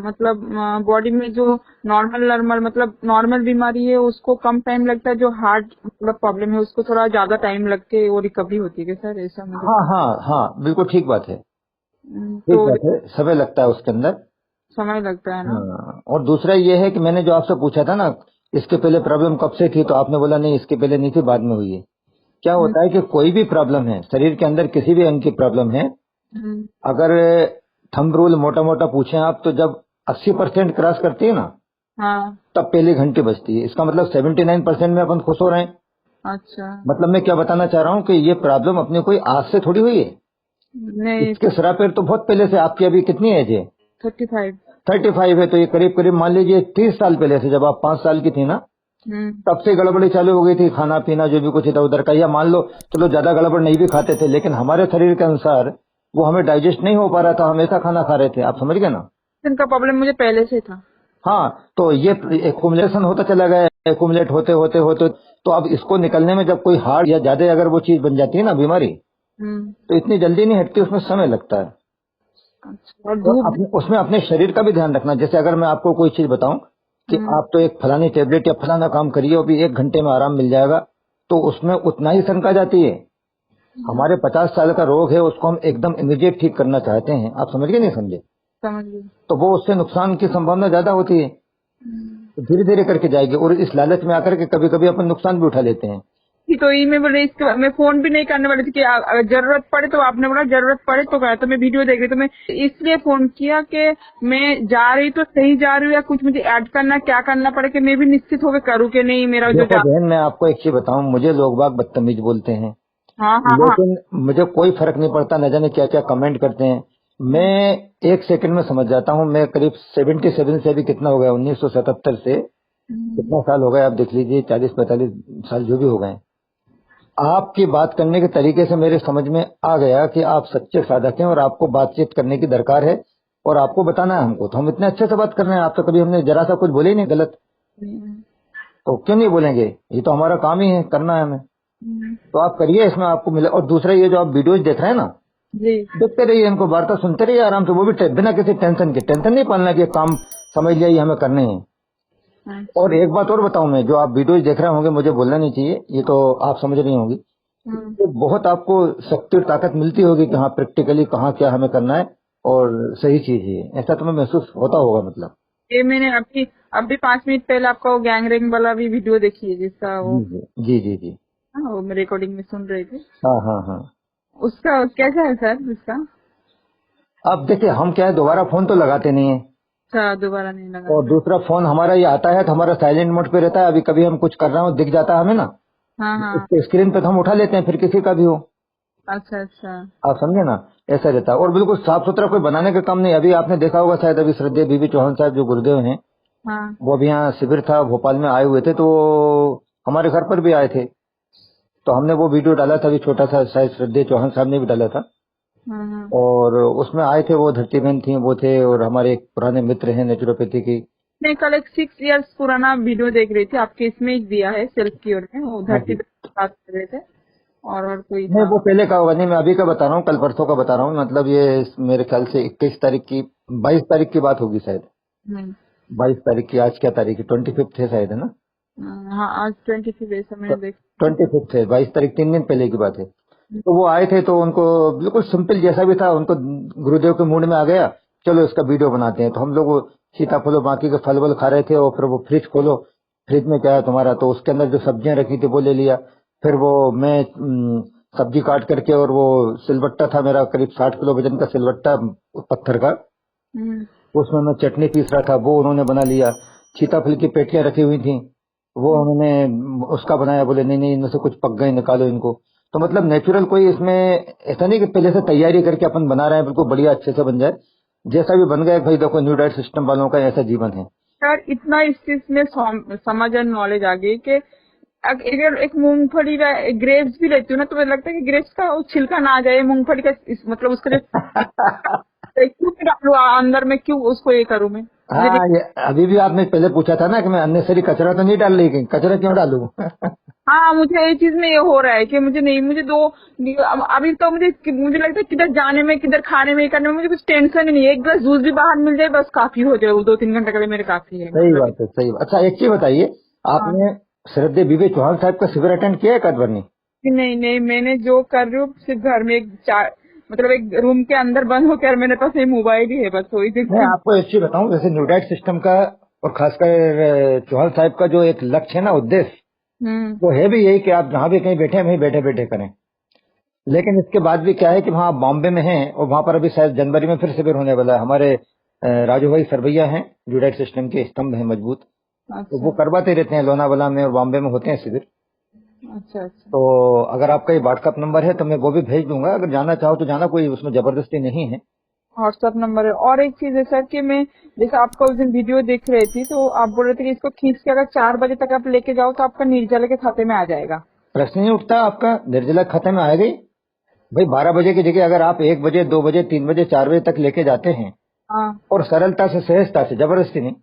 [SPEAKER 2] मतलब बॉडी में जो नॉर्मल नॉर्मल मतलब नॉर्मल बीमारी है उसको कम टाइम लगता है, जो हार्ट मतलब प्रॉब्लम है उसको थोड़ा ज्यादा टाइम लग के वो रिकवरी होती है क्या सर? ऐसा मुझे
[SPEAKER 1] हाँ हाँ हाँ, बिल्कुल ठीक बात है, ठीक
[SPEAKER 2] तो
[SPEAKER 1] बात है, समय लगता है उसके अंदर।
[SPEAKER 2] समय लगता है ना?
[SPEAKER 1] हाँ, और दूसरा ये है कि मैंने जो आपसे पूछा था ना, इसके पहले प्रॉब्लम कब से थी, तो आपने बोला नहीं इसके पहले नहीं थी, बाद में हुई है। क्या
[SPEAKER 2] हम्म,
[SPEAKER 1] होता है कि कोई भी प्रॉब्लम है शरीर के अंदर, किसी भी अंग की प्रॉब्लम है,
[SPEAKER 2] हम्म,
[SPEAKER 1] अगर थंब रूल मोटा मोटा पूछें आप, तो जब 80% क्रॉस करती है ना,
[SPEAKER 2] हाँ।
[SPEAKER 1] तब पहली घंटी बजती है। इसका मतलब 79% में अपन खुश हो रहे हैं।
[SPEAKER 2] अच्छा।
[SPEAKER 1] मतलब मैं क्या बताना चाह रहा हूँ कि ये प्रॉब्लम अपने कोई आज से थोड़ी हुई है,
[SPEAKER 2] नहीं।
[SPEAKER 1] इसके सिरा पैर तो बहुत पहले से। आपकी अभी कितनी एज है?
[SPEAKER 2] 35।
[SPEAKER 1] 35 है, तो ये करीब करीब मान लीजिए 30 साल पहले से, जब आप 5 साल की थी ना,
[SPEAKER 2] हम्म।
[SPEAKER 1] तब से गड़बड़ी चालू हो गई थी, खाना पीना जो भी कुछ इधर उधर का, या मान लो चलो ज्यादा गड़बड़ नहीं भी खाते थे, लेकिन हमारे शरीर के अनुसार वो हमें डाइजेस्ट नहीं हो पा रहा था, हम ऐसा खाना खा रहे थे, आप समझ गए ना।
[SPEAKER 2] इनका प्रॉब्लम मुझे पहले से था।
[SPEAKER 1] हाँ, तो ये एकुमुलेशन होता चला गया, एकुमुलेट होते होते होते, तो अब इसको निकलने में जब कोई हार्ड या ज्यादा अगर वो चीज बन जाती है ना बीमारी,
[SPEAKER 2] हम्म।
[SPEAKER 1] तो इतनी जल्दी नहीं हटती, उसमें समय लगता है।
[SPEAKER 2] अच्छा, और
[SPEAKER 1] और
[SPEAKER 2] धूप।
[SPEAKER 1] उसमें अपने शरीर का भी ध्यान रखना। जैसे अगर मैं आपको कोई चीज बताऊं कि
[SPEAKER 2] हम्म।
[SPEAKER 1] आप तो एक फलानी टेबलेट या फलाना काम करिए और भी 1 घंटे में आराम मिल जाएगा, तो उसमें उतना ही शंका जाती है। हमारे 50 साल का रोग है, उसको हम एकदम इमीडिएट ठीक करना चाहते हैं, आप समझ गए नहीं समझे,
[SPEAKER 2] समझ गई।
[SPEAKER 1] तो वो उससे नुकसान की संभावना ज्यादा होती है। तो धीरे धीरे करके जाएगी, और इस लालच में आकर के कभी कभी अपन नुकसान भी उठा लेते हैं।
[SPEAKER 2] तो ये मैं बोले इसके बाद मैं फोन भी नहीं करने वाली थी कि अगर जरूरत पड़े तो आपने बोला जरूरत पड़े तो गया, तो मैं वीडियो देख रही, तो मैं इसलिए फोन किया कि मैं जा रही तो सही जा रही हूँ, या कुछ मुझे ऐड करना क्या करना पड़े कि मैं भी निश्चित होकर करूँ कि नहीं मेरा जो
[SPEAKER 1] देखो
[SPEAKER 2] जा।
[SPEAKER 1] बहन, मैं आपको एक चीज बताऊं, मुझे लोग बाग बदतमीज बोलते हैं,
[SPEAKER 2] हाँ हाँ हाँ।
[SPEAKER 1] लेकिन मुझे कोई फर्क नहीं पड़ता, न जाने क्या क्या कमेंट करते हैं। मैं 1 सेकंड में समझ जाता हूँ। मैं करीब 77 से, अभी कितना हो गया, 1977 से कितना साल हो गए आप देख लीजिए, 40-45 साल जो भी हो गए। आपकी बात करने के तरीके से मेरे समझ में आ गया कि आप सच्चे साधक हैं और आपको बातचीत करने की दरकार है, और आपको बताना है हमको, तो हम इतने अच्छे से बात कर रहे हैं आपसे, कभी हमने जरा सा कुछ बोले ही नहीं गलत, तो क्यों नहीं बोलेंगे, ये तो हमारा काम ही है, करना है हमें। तो आप करिए, इसमें आपको मिले। और दूसरा, ये जो आप वीडियोज देख रहे हैं ना,
[SPEAKER 2] जी।
[SPEAKER 1] देखते रहिए, इनको वार्ता सुनते रहिए आराम से, वो भी बिना किसी टेंशन के। टेंशन नहीं पालना कि ये काम समझ लिया ये हमें करने हैं। और
[SPEAKER 2] अच्छा।
[SPEAKER 1] एक बात और बताऊं, मैं जो आप वीडियोज देख रहे होंगे, मुझे बोलना नहीं चाहिए, ये तो आप समझ रही होंगी, तो बहुत आपको शक्ति और ताकत मिलती होगी कि हाँ प्रैक्टिकली कहाँ क्या हमें करना है और सही चीज है, ऐसा तुम्हें महसूस होता होगा मतलब।
[SPEAKER 2] ये मैंने अभी अभी 5 मिनट पहले आपका वो गैंग रेंग वाला भी वीडियो देखी है, जिसका वो,
[SPEAKER 1] जी जी जी जी जी।
[SPEAKER 2] हाँ, वो रिकॉर्डिंग में सुन रहे थे।
[SPEAKER 1] हाँ हाँ हाँ।
[SPEAKER 2] उसका कैसा है सर उसका?
[SPEAKER 1] अब देखिए, हम क्या है, दोबारा फोन तो लगाते नहीं है,
[SPEAKER 2] अच्छा, दोबारा नहीं
[SPEAKER 1] और
[SPEAKER 2] लगाते।
[SPEAKER 1] दूसरा फोन हमारा ये आता है तो हमारा साइलेंट मोड पे रहता है, अभी कभी हम कुछ कर रहे हो दिख जाता है हमें ना,
[SPEAKER 2] हाँ हाँ।
[SPEAKER 1] उसके स्क्रीन पे तो हम उठा लेते हैं, फिर किसी का भी हो,
[SPEAKER 2] अच्छा अच्छा।
[SPEAKER 1] आप समझे ना, ऐसा रहता है। और बिल्कुल साफ सुथरा कोई बनाने का काम नहीं। अभी आपने देखा होगा शायद, अभी श्रद्धेय बीबी चौहान साहब जो गुरुदेव हैं,
[SPEAKER 2] हाँ।
[SPEAKER 1] वो अभी यहाँ शिविर था भोपाल में, आए हुए थे, तो हमारे घर पर भी आए थे, तो हमने वो वीडियो डाला था, अभी छोटा सा, शायद श्रद्धेय चौहान साहब ने भी डाला था,
[SPEAKER 2] हाँ।
[SPEAKER 1] और उसमें आए थे, वो धरती बहन थी, वो थे, और हमारे एक पुराने मित्र हैं नेचुरोपैथी की।
[SPEAKER 2] मैं कल एक 6 इयर्स पुराना वीडियो देख रही थी, आपके इसमें ही दिया है सेल्फ की ओर में, वो
[SPEAKER 1] हाँ
[SPEAKER 2] धरती
[SPEAKER 1] जी।
[SPEAKER 2] पे बात कर रहे थे, और कोई
[SPEAKER 1] नहीं,
[SPEAKER 2] था।
[SPEAKER 1] वो पहले का होगा, नहीं मैं अभी का बता रहा हूँ, कल परसों का बता रहा हूँ, मतलब ये मेरे ख्याल से 21 तारीख की, 22 तारीख की बात होगी शायद,
[SPEAKER 2] हम्म।
[SPEAKER 1] 22 तारीख की। आज क्या तारीख है, 25 है शायद, है ना?
[SPEAKER 2] हाँ, आज 23 ऐसा मैंने देख।
[SPEAKER 1] 25 है, 22 तारीख 3 दिन पहले की बात है। तो वो आए थे, तो उनको बिल्कुल सिंपल जैसा भी था, उनको गुरुदेव के मूड में आ गया, चलो इसका वीडियो बनाते हैं। तो हम लोग वो सीताफल और बाकी के फल वल खा रहे थे, और फिर वो फ्रिज खोलो, फ्रिज में क्या है तुम्हारा, तो उसके अंदर जो सब्जियां रखी थी वो ले लिया। फिर वो मैं सब्जी काट करके, और वो सिलबट्टा था मेरा, करीब 60 किलो वजन का सिलबट्टा पत्थर का,
[SPEAKER 2] हम्म।
[SPEAKER 1] उसमें मैं चटनी पीस रहा था, वो उन्होंने बना लिया। सीताफल की पेटियां रखी हुई थी, वो उन्होंने उसका बनाया, बोले नहीं नहीं इनमें से कुछ पक गए, निकालो इनको। तो मतलब नेचुरल, कोई इसमें ऐसा नहीं कि पहले से तैयारी करके अपन बना रहे हैं बिल्कुल बढ़िया अच्छे से बन जाए, जैसा भी बन गया। भाई देखो, न्यू डाइट सिस्टम वालों का ऐसा जीवन है।
[SPEAKER 2] सर इतना इस चीज में समझ और नॉलेज आ गई कि अगर एक मूंगफली का ग्रेप्स भी लेती हूँ ना, तो मुझे लगता है कि ग्रेप्स का वो छिलका ना आ जाए, मूंगफली का मतलब उसका जो क्यों डालू अंदर में, क्यों उसको ये करूँ मैं, मुझे
[SPEAKER 1] हाँ, ये अभी भी आपने पहले पूछा था ना कि मैं अननेसरी कचरा तो नहीं डाल रही, कहीं कचरा क्यों डालूं?
[SPEAKER 2] हाँ, मुझे ये चीज में ये हो रहा है कि मुझे नहीं, मुझे अभी तो मुझे लगता है किधर जाने में, किधर खाने में, करने में मुझे कुछ टेंशन ही नहीं है। एक गिलास जूस भी बाहर मिल जाए बस काफी हो जाए, वो 2-3 घंटे के लिए मेरे काफी है
[SPEAKER 1] सही
[SPEAKER 2] मतलब।
[SPEAKER 1] बात है, सही बात। अच्छा, एक चीज बताइए,
[SPEAKER 2] हाँ।
[SPEAKER 1] आपने श्रद्धेय बीबी चौहान साहब का शिविर अटेंड किया है कद भर?
[SPEAKER 2] नहीं नहीं, मैंने जो कर रही हूँ सिर्फ घर में एक चार, मतलब एक रूम के अंदर बंद होकर मेरे पास ये मोबाइल ही है, बस वही
[SPEAKER 1] मैं
[SPEAKER 2] देखती हूँ।
[SPEAKER 1] आपको एक चीज बताऊं, जैसे न्यूडाइट सिस्टम का, और खासकर चौहान साहब का जो एक लक्ष्य है ना, उद्देश्य,
[SPEAKER 2] हम्म।
[SPEAKER 1] वो है भी यही कि आप जहाँ भी कहीं बैठे हैं वहीं बैठे बैठे करें। लेकिन इसके बाद भी क्या है कि वहाँ आप बॉम्बे में हैं, और वहाँ पर अभी शायद जनवरी में फिर शिविर होने वाला है। हमारे राजू भाई सरवैया हैं, न्यूडाइट सिस्टम के स्तंभ हैं मजबूत, तो वो
[SPEAKER 2] अच्छा
[SPEAKER 1] करवाते रहते हैं, लोनावाला में और बॉम्बे में होते हैं शिविर।
[SPEAKER 2] अच्छा। अच्छा।
[SPEAKER 1] तो अगर आपका ये व्हाट्सएप नंबर है तो मैं वो भी भेज दूंगा, अगर जाना चाहो तो जाना, कोई उसमें जबरदस्ती नहीं है।
[SPEAKER 2] व्हाट्सएप नंबर है। और एक चीज है सर कि मैं जैसे आपका उस दिन वीडियो देख रही थी, तो आप बोल रहे थे कि इसको खींच के अगर 4 बजे तक आप लेके जाओ तो आपका निर्जला के खाते में आ जाएगा।
[SPEAKER 1] प्रश्न नहीं उठता, आपका निर्जला खाते में आएगा ही। भाई 12 बजे की जगह अगर आप 1 बजे, 2 बजे, 3 बजे, 4 बजे तक लेके जाते हैं,
[SPEAKER 2] हाँ
[SPEAKER 1] और सरलता से, सहजता से, जबरदस्ती नहीं,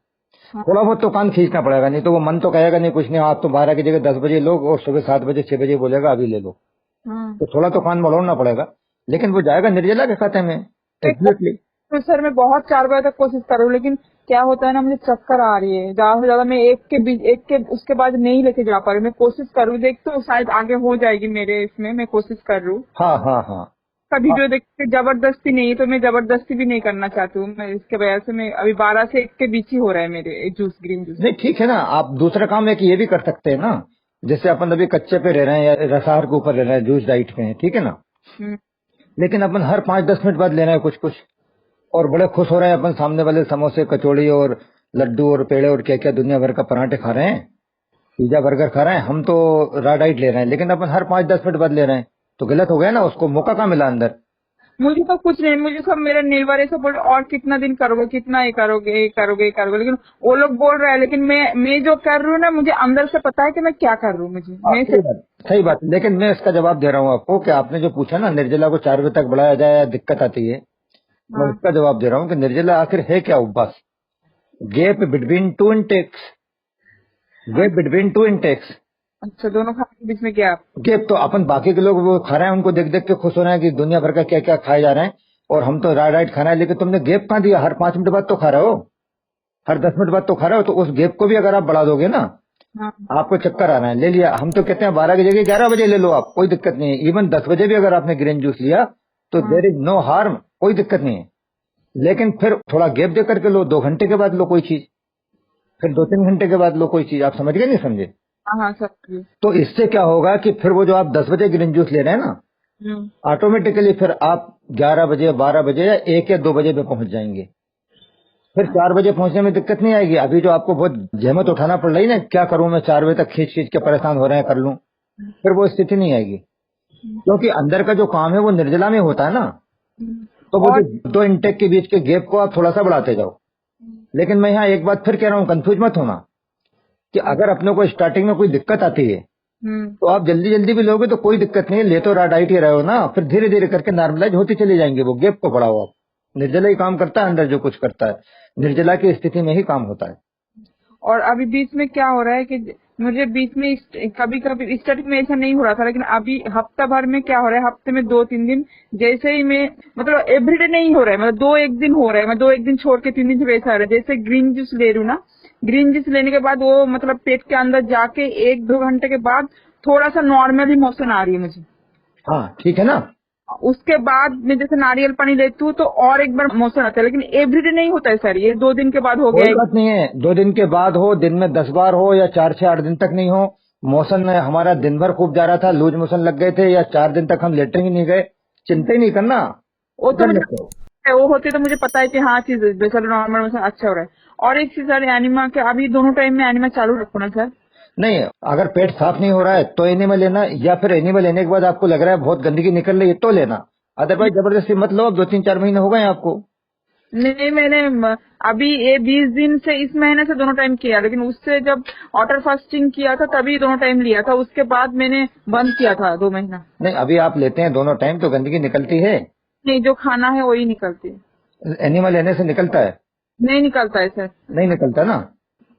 [SPEAKER 2] हाँ।
[SPEAKER 1] थोड़ा बहुत तो कान खींचना पड़ेगा, नहीं तो वो मन तो कहेगा नहीं कुछ नहीं, आप तो 12 की जगह 10 बजे लोग, और सुबह 7 बजे, 6 बजे बोलेगा अभी ले लो,
[SPEAKER 2] हाँ।
[SPEAKER 1] तो थोड़ा तो कान मरोड़ना पड़ेगा। लेकिन वो जाएगा निर्जला के खाते में, एग्जैक्टली।
[SPEAKER 2] तो सर मैं बहुत 4 बजे तक कोशिश कर रही हूँ, लेकिन क्या होता है ना, मुझे चक्कर आ रही है ज्यादा से ज्यादा। मैं एक के उसके बाद नहीं लेके जा पा रही। मैं कोशिश कर रही हूँ, देख तो शायद आगे हो जाएगी मेरे इसमें, मैं कोशिश कर रही हूँ।
[SPEAKER 1] हाँ हाँ हाँ
[SPEAKER 2] कभी
[SPEAKER 1] हाँ।
[SPEAKER 2] जो देख के जबरदस्ती नहीं, तो मैं जबरदस्ती भी नहीं करना चाहती हूँ। मैं इसके वजह से मैं अभी 12 से 1 के बीच ही हो रहा है मेरे जूस, ग्रीन जूस।
[SPEAKER 1] नहीं ठीक है ना, आप दूसरा काम है कि ये भी कर सकते हैं ना, जैसे अपन अभी कच्चे पे रह रहे हैं या रसाहार के ऊपर रह रहे हैं, जूस डाइट पे हैं, ठीक है ना,
[SPEAKER 2] हम्म।
[SPEAKER 1] लेकिन अपन हर 5-10 मिनट बाद ले रहे हैं कुछ कुछ, और बड़े खुश हो रहे हैं अपन, सामने वाले समोसे, कचौड़ी और लड्डू और पेड़े और क्या क्या दुनिया भर का पराठे खा रहे हैं, पिज्जा बर्गर खा रहे हैं, हम तो रॉ डाइट ले रहे हैं, लेकिन अपन हर 5-10 मिनट बाद ले रहे हैं, तो गलत हो गया ना, उसको मौका कहाँ मिला अंदर।
[SPEAKER 2] मुझे तो कुछ नहीं, मुझे सब मेरे निर्भर है, सब बोल रहे, और कितना दिन करोगे, कितना ये करोगे, ये करोगे, ये करोगे, लेकिन वो लोग बोल रहे हैं, लेकिन मैं जो कर रही हूँ ना, मुझे अंदर से पता है कि मैं क्या कर रही हूँ। मुझे
[SPEAKER 1] हाँ,
[SPEAKER 2] मैं
[SPEAKER 1] सही बात, सही बात। लेकिन मैं इसका जवाब दे रहा हूँ आपको, कि आपने जो पूछा ना निर्जला को 4 बजे तक बढ़ाया जाए या दिक्कत आती है, मैं
[SPEAKER 2] हाँ।
[SPEAKER 1] इसका जवाब दे रहा हूँ कि निर्जला आखिर है क्या, उपवास, गैप बिटवीन टू इनटेक्स,
[SPEAKER 2] हाँ?
[SPEAKER 1] Gap between two intakes.
[SPEAKER 2] अच्छा, दोनों खाने के बीच में गैप।
[SPEAKER 1] गैप तो अपन, बाकी के लोग वो खा रहे हैं, उनको देख देख के खुश हो रहे हैं कि दुनिया भर का क्या क्या खाए जा रहे हैं, और हम तो रॉ डाइट खाना है, लेकिन तुमने गैप कहाँ दिया, हर 5 मिनट बाद तो खा रहे हो। हर 10 मिनट बाद तो खा रहे हो, तो उस गैप को भी अगर आप बढ़ा दोगे ना,
[SPEAKER 2] हाँ।
[SPEAKER 1] आपको चक्कर आना है, ले लिया, हम तो कहते हैं 12 की जगह 11 बजे ले लो आप, कोई दिक्कत नहीं है। इवन 10 बजे भी अगर आपने ग्रीन जूस लिया तो
[SPEAKER 2] हाँ।
[SPEAKER 1] देर इज नो हार्म, कोई दिक्कत नहीं है। लेकिन फिर थोड़ा गैप दे करके लो, 2 घंटे के बाद लो कोई चीज, फिर 2-3 घंटे के बाद लो कोई चीज। आप समझ गए नहीं समझे?
[SPEAKER 2] हाँ। हाँ, सब ठीक।
[SPEAKER 1] तो इससे क्या होगा कि फिर वो जो आप 10 बजे ग्रीन जूस ले रहे हैं ना, ऑटोमेटिकली फिर आप 11 बजे, 12 बजे या 1 या 2 बजे पे पहुंच जाएंगे। फिर 4 बजे पहुंचने में दिक्कत नहीं आएगी। अभी जो आपको बहुत जहमत उठाना पड़ रही है ना, क्या करूं मैं, 4 बजे तक खींच खींच के परेशान हो रहे हैं, कर लूं, फिर वो स्थिति नहीं आएगी। क्योंकि अंदर का जो काम है वो निर्जला में होता है ना, तो वो
[SPEAKER 2] और
[SPEAKER 1] जो 2 इंटेक के बीच के गैप को आप थोड़ा सा बढ़ाते जाओ। लेकिन मैं यहाँ एक बात फिर कह रहा हूँ, कंफ्यूज मत होना, कि अगर अपने को स्टार्टिंग में कोई दिक्कत आती है तो आप जल्दी जल्दी भी लोगे तो कोई दिक्कत नहीं है, ले तो डाइट ही रहे हो ना, फिर धीरे धीरे करके नॉर्मलाइज होती चली जाएंगे। वो गैप को बढ़ाओ आप। निर्जला ही काम करता है, अंदर जो कुछ करता है निर्जला की स्थिति में ही काम होता है।
[SPEAKER 2] और अभी बीच में क्या हो रहा है कि मुझे बीच में कभी कभी स्टार्टिंग में ऐसा नहीं हो रहा था, लेकिन अभी हफ्ता भर में क्या हो रहा है, हफ्ते में 2-3 दिन जैसे ही मैं मतलब एवरीडे नहीं हो रहा है, मतलब 2-1 दिन हो रहा है, मैं 2-1 दिन छोड़ के 3 दिन से वैसा आ रहा है। जैसे ग्रीन जूस ले रही हूँ ना, ग्रीन जूस लेने के बाद वो मतलब पेट के अंदर जाके 1-2 घंटे के बाद थोड़ा सा नॉर्मली मोशन आ रही है मुझे।
[SPEAKER 1] हाँ ठीक है ना।
[SPEAKER 2] उसके बाद मैं जैसे नारियल पानी लेती हूँ तो और एक बार मोशन आता है, लेकिन एवरीडे नहीं होता है सर, ये 2 दिन के बाद हो
[SPEAKER 1] कोई
[SPEAKER 2] गया
[SPEAKER 1] बात नहीं है, 2 दिन के बाद हो, दिन में 10 बार हो, या 4 से 8 दिन तक नहीं हो। मोशन में हमारा दिन भर खूब जा रहा था, लूज मोशन लग गए थे, या 4 दिन तक हम लेटरिन ही नहीं गए, चिंता ही नहीं करना।
[SPEAKER 2] वो तो
[SPEAKER 1] फिक्र
[SPEAKER 2] मुझे
[SPEAKER 1] मत करो।
[SPEAKER 2] वो होते तो मुझे पता है कि हाँ चीज बेसल नॉर्मल मोशन अच्छा हो रहा है। और एक चीज सर, एनिमा के अभी दोनों टाइम में एनिमा चालू रखो ना सर।
[SPEAKER 1] नहीं, अगर पेट साफ नहीं हो रहा है तो एनिमल लेना, या फिर एनिमल लेने के बाद आपको लग रहा है बहुत गंदगी निकल रही है तो लेना। अदरवाइज जबरदस्ती मत लो। अब 2-3-4 महीने हो गए आपको।
[SPEAKER 2] नहीं, मैंने अभी ये 20 दिन से इस महीने से दोनों टाइम किया, लेकिन उससे जब वाटर फास्टिंग किया था तभी दोनों टाइम लिया था, उसके बाद मैंने बंद किया था 2 महीना।
[SPEAKER 1] नहीं, अभी आप लेते हैं दोनों टाइम तो गंदगी निकलती है।
[SPEAKER 2] नहीं, जो खाना है वही निकलती है।
[SPEAKER 1] एनिमल लेने से निकलता है?
[SPEAKER 2] नहीं निकलता है सर।
[SPEAKER 1] नहीं निकलता ना,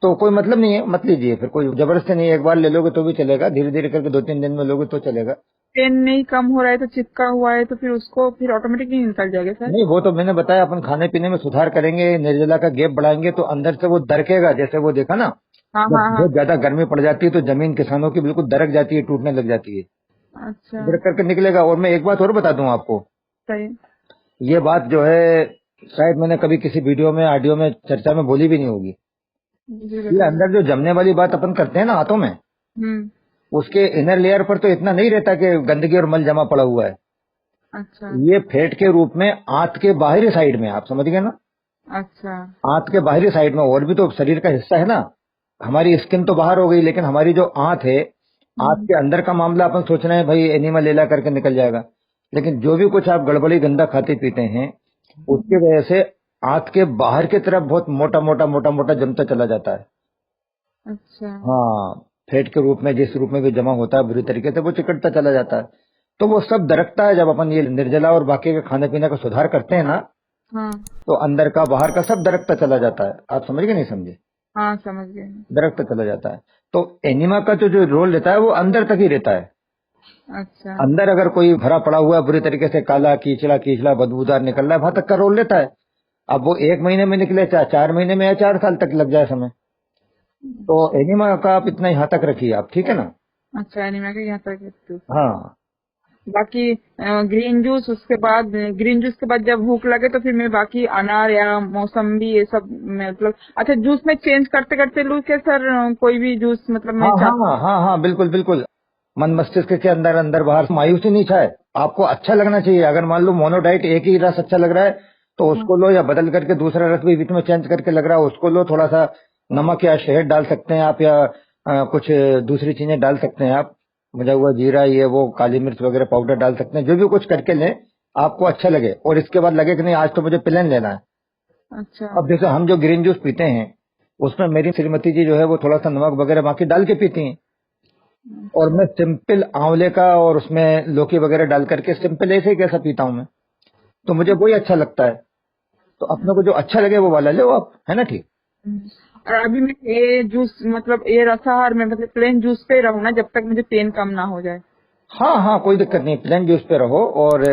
[SPEAKER 1] तो कोई मतलब नहीं है, मत लीजिए। फिर कोई जबरदस्ती नहीं है, एक बार ले लोगे तो भी चलेगा, धीरे धीरे करके 2-3 दिन में लोगे तो चलेगा।
[SPEAKER 2] पेन नहीं कम हो रहा है तो चिपका हुआ है तो फिर उसको फिर ऑटोमेटिकली निकल जाएगा सर।
[SPEAKER 1] नहीं, वो तो मैंने बताया, अपन खाने पीने में सुधार करेंगे, निर्जला का गैप बढ़ाएंगे तो अंदर से वो दरकेगा। जैसे वो देखा ना,
[SPEAKER 2] हाँ
[SPEAKER 1] जब
[SPEAKER 2] हाँ हाँ।
[SPEAKER 1] बहुत ज्यादा गर्मी पड़ जाती है तो जमीन किसानों की बिल्कुल दरक जाती है, टूटने लग जाती है,
[SPEAKER 2] अच्छा।
[SPEAKER 1] दरक करके निकलेगा। और मैं एक बात और बता दूं आपको,
[SPEAKER 2] सही।
[SPEAKER 1] ये बात जो है शायद मैंने कभी किसी वीडियो में, ऑडियो में, चर्चा में बोली भी नहीं होगी।
[SPEAKER 2] जी
[SPEAKER 1] ये
[SPEAKER 2] बताइए।
[SPEAKER 1] अंदर जो जमने वाली बात अपन करते हैं ना हाथों में,
[SPEAKER 2] हम्म।
[SPEAKER 1] उसके इनर लेयर पर तो इतना नहीं रहता कि गंदगी और मल जमा पड़ा हुआ है।
[SPEAKER 2] अच्छा।
[SPEAKER 1] ये फैट के रूप में आंत के बाहरी साइड में, आप समझ गए ना,
[SPEAKER 2] अच्छा।
[SPEAKER 1] आंत के बाहरी साइड में, और भी तो शरीर का हिस्सा है ना। हमारी स्किन तो बाहर हो गई, लेकिन हमारी जो आंत है, आंत के अंदर का मामला अपन सोच रहे हैं भाई एनिमल लेला करके निकल जाएगा, लेकिन जो भी कुछ आप गड़बड़ी गंदा खाते पीते हैं उसके वजह से आंत के बाहर की तरफ बहुत मोटा मोटा मोटा मोटा जमता चला जाता है।
[SPEAKER 2] अच्छा।
[SPEAKER 1] हाँ, फैट के रूप में जिस रूप में भी जमा होता है बुरी तरीके से, वो चिकटता चला जाता है। तो वो सब दरकता है जब अपन ये निर्जला और बाकी के खाने पीने का सुधार करते हैं ना,
[SPEAKER 2] हाँ
[SPEAKER 1] तो अंदर का बाहर का सब दरकता चला जाता है। आप समझ गए नहीं समझे?
[SPEAKER 2] हाँ, समझ गए।
[SPEAKER 1] दरकता चला जाता है। तो एनिमा का जो रोल रहता है वो अंदर तक ही रहता है।
[SPEAKER 2] अच्छा।
[SPEAKER 1] अंदर अगर कोई भरा पड़ा हुआ है बुरी तरीके से, काला कीचड़ा कीचड़ा बदबूदार निकल रहा है, वहां तक का रोल लेता है। अब वो 1 महीने में निकले, चाहे 4 महीने में, या 4 साल तक लग जाए समय, तो एनिमा का आप इतना यहाँ तक रखिए आप, ठीक है ना।
[SPEAKER 2] अच्छा, एनीमिया के यहाँ तक है।
[SPEAKER 1] हाँ,
[SPEAKER 2] बाकी ग्रीन जूस, उसके बाद ग्रीन जूस के बाद जब भूख लगे तो फिर मैं बाकी अनार या मौसम्बी ये सब मतलब, अच्छा जूस में चेंज करते करते लूँ क्या सर? कोई भी जूस मतलब मैं
[SPEAKER 1] हाँ, हाँ, हाँ, हाँ, बिल्कुल बिल्कुल। मन मस्तिष्क के अंदर अंदर बाहर मायूसी नहीं छाए, आपको अच्छा लगना चाहिए। अगर मान लो मोनोडाइट एक ही रस अच्छा लग रहा है तो उसको लो, या बदल करके दूसरा रस भी बीच में चेंज करके लग रहा है उसको लो। थोड़ा सा नमक या शहद डाल सकते हैं आप, या कुछ दूसरी चीजें डाल सकते हैं आप, भुना हुआ जीरा, ये वो काली मिर्च वगैरह पाउडर डाल सकते हैं। जो भी कुछ करके लें आपको अच्छा लगे, और इसके बाद लगे कि नहीं आज तो मुझे प्लेन लेना है।
[SPEAKER 2] अच्छा।
[SPEAKER 1] अब जैसे हम जो ग्रीन जूस पीते हैं उसमें मेरी श्रीमती जी जो है वो थोड़ा सा नमक वगैरह बाकी डाल के पीती हैं, और मैं सिंपल आंवले का और उसमें लौकी वगैरह डाल करके सिंपल ऐसे ही कैसा पीता हूँ मैं, तो मुझे वही अच्छा लगता है। तो अपने को जो अच्छा लगे वो वाला लो आप, है ना, ठीक।
[SPEAKER 2] और अभी मैं ये जूस मतलब ये रसाहार में मतलब प्लेन जूस पे रहूँ ना जब तक मुझे पेन कम ना हो जाए?
[SPEAKER 1] हाँ हाँ, कोई दिक्कत नहीं, प्लेन जूस पे रहो। और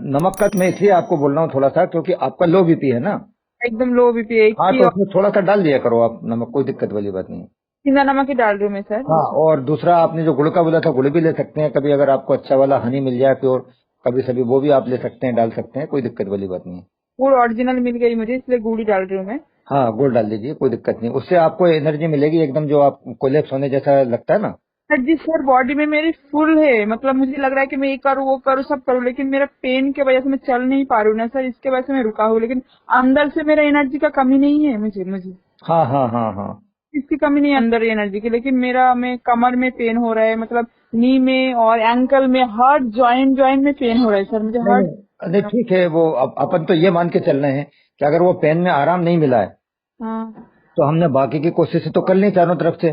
[SPEAKER 1] नमक का मैं इसलिए आपको बोल रहा हूँ थोड़ा सा, क्योंकि आपका लो बीपी है ना,
[SPEAKER 2] एकदम लो बीपी एक
[SPEAKER 1] हाँ
[SPEAKER 2] ही।
[SPEAKER 1] तो
[SPEAKER 2] और
[SPEAKER 1] उसमें थोड़ा सा डाल दिया करो आप नमक, कोई दिक्कत वाली बात नहीं है।
[SPEAKER 2] सीधा नमक ही डाल रही हूँ मैं सर
[SPEAKER 1] हाँ,
[SPEAKER 2] उसमें।
[SPEAKER 1] और दूसरा आपने जो गुड़ का बोला था, गुड़ भी ले सकते हैं कभी, अगर आपको अच्छा वाला हनी मिल जाए प्योर, कभी सभी वो भी आप ले सकते हैं, डाल सकते हैं, कोई दिक्कत वाली बात नहीं है।
[SPEAKER 2] गुड़ ओरिजिनल मिल गई मुझे, इसलिए गुड़ ही डाल रही हूँ मैं।
[SPEAKER 1] हाँ, गुड़ डाल दीजिए, कोई दिक्कत नहीं, उससे आपको एनर्जी मिलेगी एकदम, जो आप कोलेप्स होने जैसा लगता है ना।
[SPEAKER 2] सर जी सर, बॉडी में मेरी फुल है, मतलब मुझे लग रहा है कि मैं ये करूँ वो करूँ सब करूँ, लेकिन मेरा पेन की वजह से मैं चल नहीं पा रही हूँ ना सर, इसके वजह से मैं रुका हूँ। लेकिन अंदर से मेरा एनर्जी का कमी नहीं है, मुझे मुझे
[SPEAKER 1] हाँ हाँ हाँ हाँ।
[SPEAKER 2] इसकी कमी नहीं है अंदर एनर्जी की, लेकिन मेरा मैं कमर में पेन हो रहा है, मतलब नी में और एंकल में, हर जॉइंट जॉइंट में पेन हो रहा है सर मुझे
[SPEAKER 1] नहीं
[SPEAKER 2] हर।
[SPEAKER 1] नहीं नहीं, ठीक है, वो अपन तो ये मान के चल रहे हैं कि अगर वो पेन में आराम नहीं मिला है,
[SPEAKER 2] हाँ।
[SPEAKER 1] तो हमने बाकी की कोशिश तो कर ली चारों तरफ से,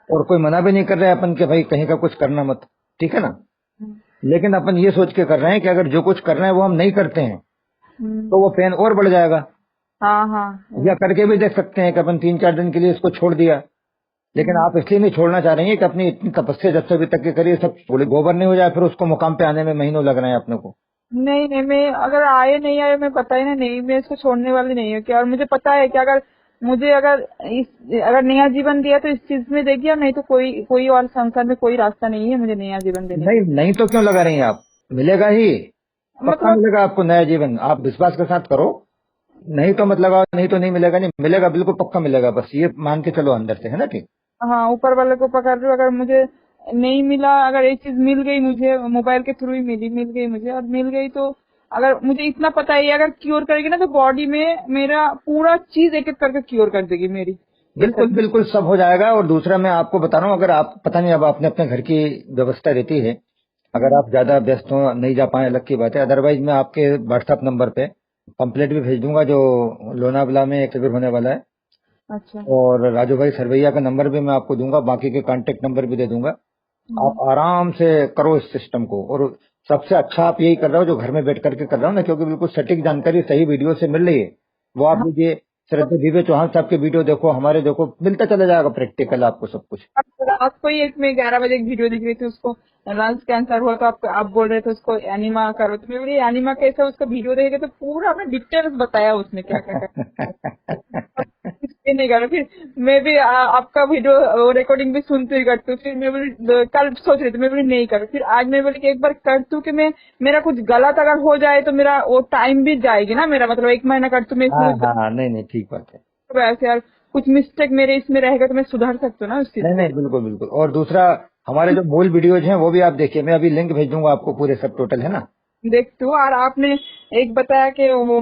[SPEAKER 1] और कोई मना भी नहीं कर रहा है अपन के भाई कहीं का कुछ करना मत, ठीक है ना। लेकिन अपन ये सोच के कर रहे हैं कि अगर जो कुछ कर रहे हैं वो हम नहीं करते हैं, तो वो पेन और बढ़ जाएगा।
[SPEAKER 2] हाँ हाँ।
[SPEAKER 1] या करके भी देख सकते हैं कि अपन 3-4 दिन के लिए इसको छोड़ दिया, लेकिन आप इसलिए नहीं छोड़ना चाह रही हैं कि अपनी इतनी तपस्या जब से अभी तक की करिए, सब थोड़ी गोबर नहीं हो जाए, फिर उसको मुकाम पे आने में महीनों लग रहे हैं अपने को।
[SPEAKER 2] नहीं नहीं, मैं अगर आए नहीं आए मैं पता ही नहीं, मैं इसको छोड़ने वाली नहीं हूँ क्या। और मुझे पता है कि अगर मुझे अगर इस अगर नया जीवन दिया तो इस चीज में देगी, और नहीं तो कोई कोई और संसार में कोई रास्ता नहीं है मुझे नया जीवन देने
[SPEAKER 1] नहीं
[SPEAKER 2] का।
[SPEAKER 1] नहीं तो क्यों लगा रही हैं आप, मिलेगा ही, पक्का
[SPEAKER 2] मतलब
[SPEAKER 1] मिलेगा आपको नया जीवन, आप विश्वास के साथ करो। नहीं तो मत लगाओ, नहीं तो नहीं मिलेगा, नहीं मिलेगा, बिल्कुल पक्का मिलेगा, बस ये मान के चलो अंदर से, है ना, ठीक।
[SPEAKER 2] हाँ, ऊपर वाले को पकड़ रही हूँ। अगर मुझे नहीं मिला, अगर एक चीज मिल गई मुझे मोबाइल के थ्रू ही मिल गई मुझे, और मिल गई तो अगर मुझे इतना पता है अगर क्योर करेगी ना तो बॉडी में मेरा पूरा चीज एक एक करके क्योर कर देगी मेरी, ये
[SPEAKER 1] बिल्कुल
[SPEAKER 2] सब।
[SPEAKER 1] बिल्कुल सब हो जाएगा। और दूसरा मैं आपको बता रहा हूँ, अगर आप पता नहीं, अब आपने अपने घर की व्यवस्था रहती है, अगर आप ज्यादा व्यस्त हो नहीं जा पाए अलग की बात है, अदरवाइज मैं आपके व्हाट्सएप नंबर पे पंपलेट भी भेज दूंगा जो लोनावला में एक शिविर होने वाला है,
[SPEAKER 2] अच्छा।
[SPEAKER 1] और राजू भाई सरवैया का नंबर भी मैं आपको दूंगा, बाकी के कांटेक्ट नंबर भी दे दूंगा। आप आराम से करो इस सिस्टम को, और सबसे अच्छा आप यही कर रहे हो जो घर में बैठ करके कर रहे हो ना, क्योंकि बिल्कुल सटीक जानकारी सही वीडियो से मिल रही है। वो आप
[SPEAKER 2] हाँ,
[SPEAKER 1] लीजिए, श्रद्धेय दिव्य चौहान साहब के वीडियो देखो, हमारे देखो, मिलता चला जाएगा प्रैक्टिकल आपको सब कुछ।
[SPEAKER 2] रात को ही एक में 11 बजे एक वीडियो दिख रही थी, उसको लंग्स कैंसर हुआ तो आप बोल रहे थे उसको एनिमा करो, तो मैं बोली एनिमा कैसा, उसका वीडियो देखे तो पूरा आपने डिटेल्स बताया उसमें क्या क्या क्या। ये नहीं करो फिर। मैं भी आपका वीडियो रिकॉर्डिंग भी सुनती ही करती हूँ, फिर मैं बोली कल सोच रही थी, मैं बोली नहीं करो, फिर आज मैं बोली कि एक बार करती हूँ कि मैं मेरा कुछ गलत अगर हो जाए तो मेरा वो टाइम भी जाएगी ना मेरा, मतलब 1 महीना करती हूँ मैं
[SPEAKER 1] हाँ
[SPEAKER 2] इसमें
[SPEAKER 1] हाँ, नहीं नहीं, ठीक बात है।
[SPEAKER 2] वैसे यार कुछ मिस्टेक मेरे इसमें रहेगा तो मैं सुधार सकती हूँ ना उस चीज
[SPEAKER 1] नहीं
[SPEAKER 2] को।
[SPEAKER 1] नहीं, बिल्कुल बिल्कुल। और दूसरा, हमारे जो मूल वीडियोज हैं वो भी आप देखिए, मैं अभी लिंक भेज दूंगा आपको पूरे, सब टोटल, है ना।
[SPEAKER 2] देखती हूँ। और आपने एक बताया कि वो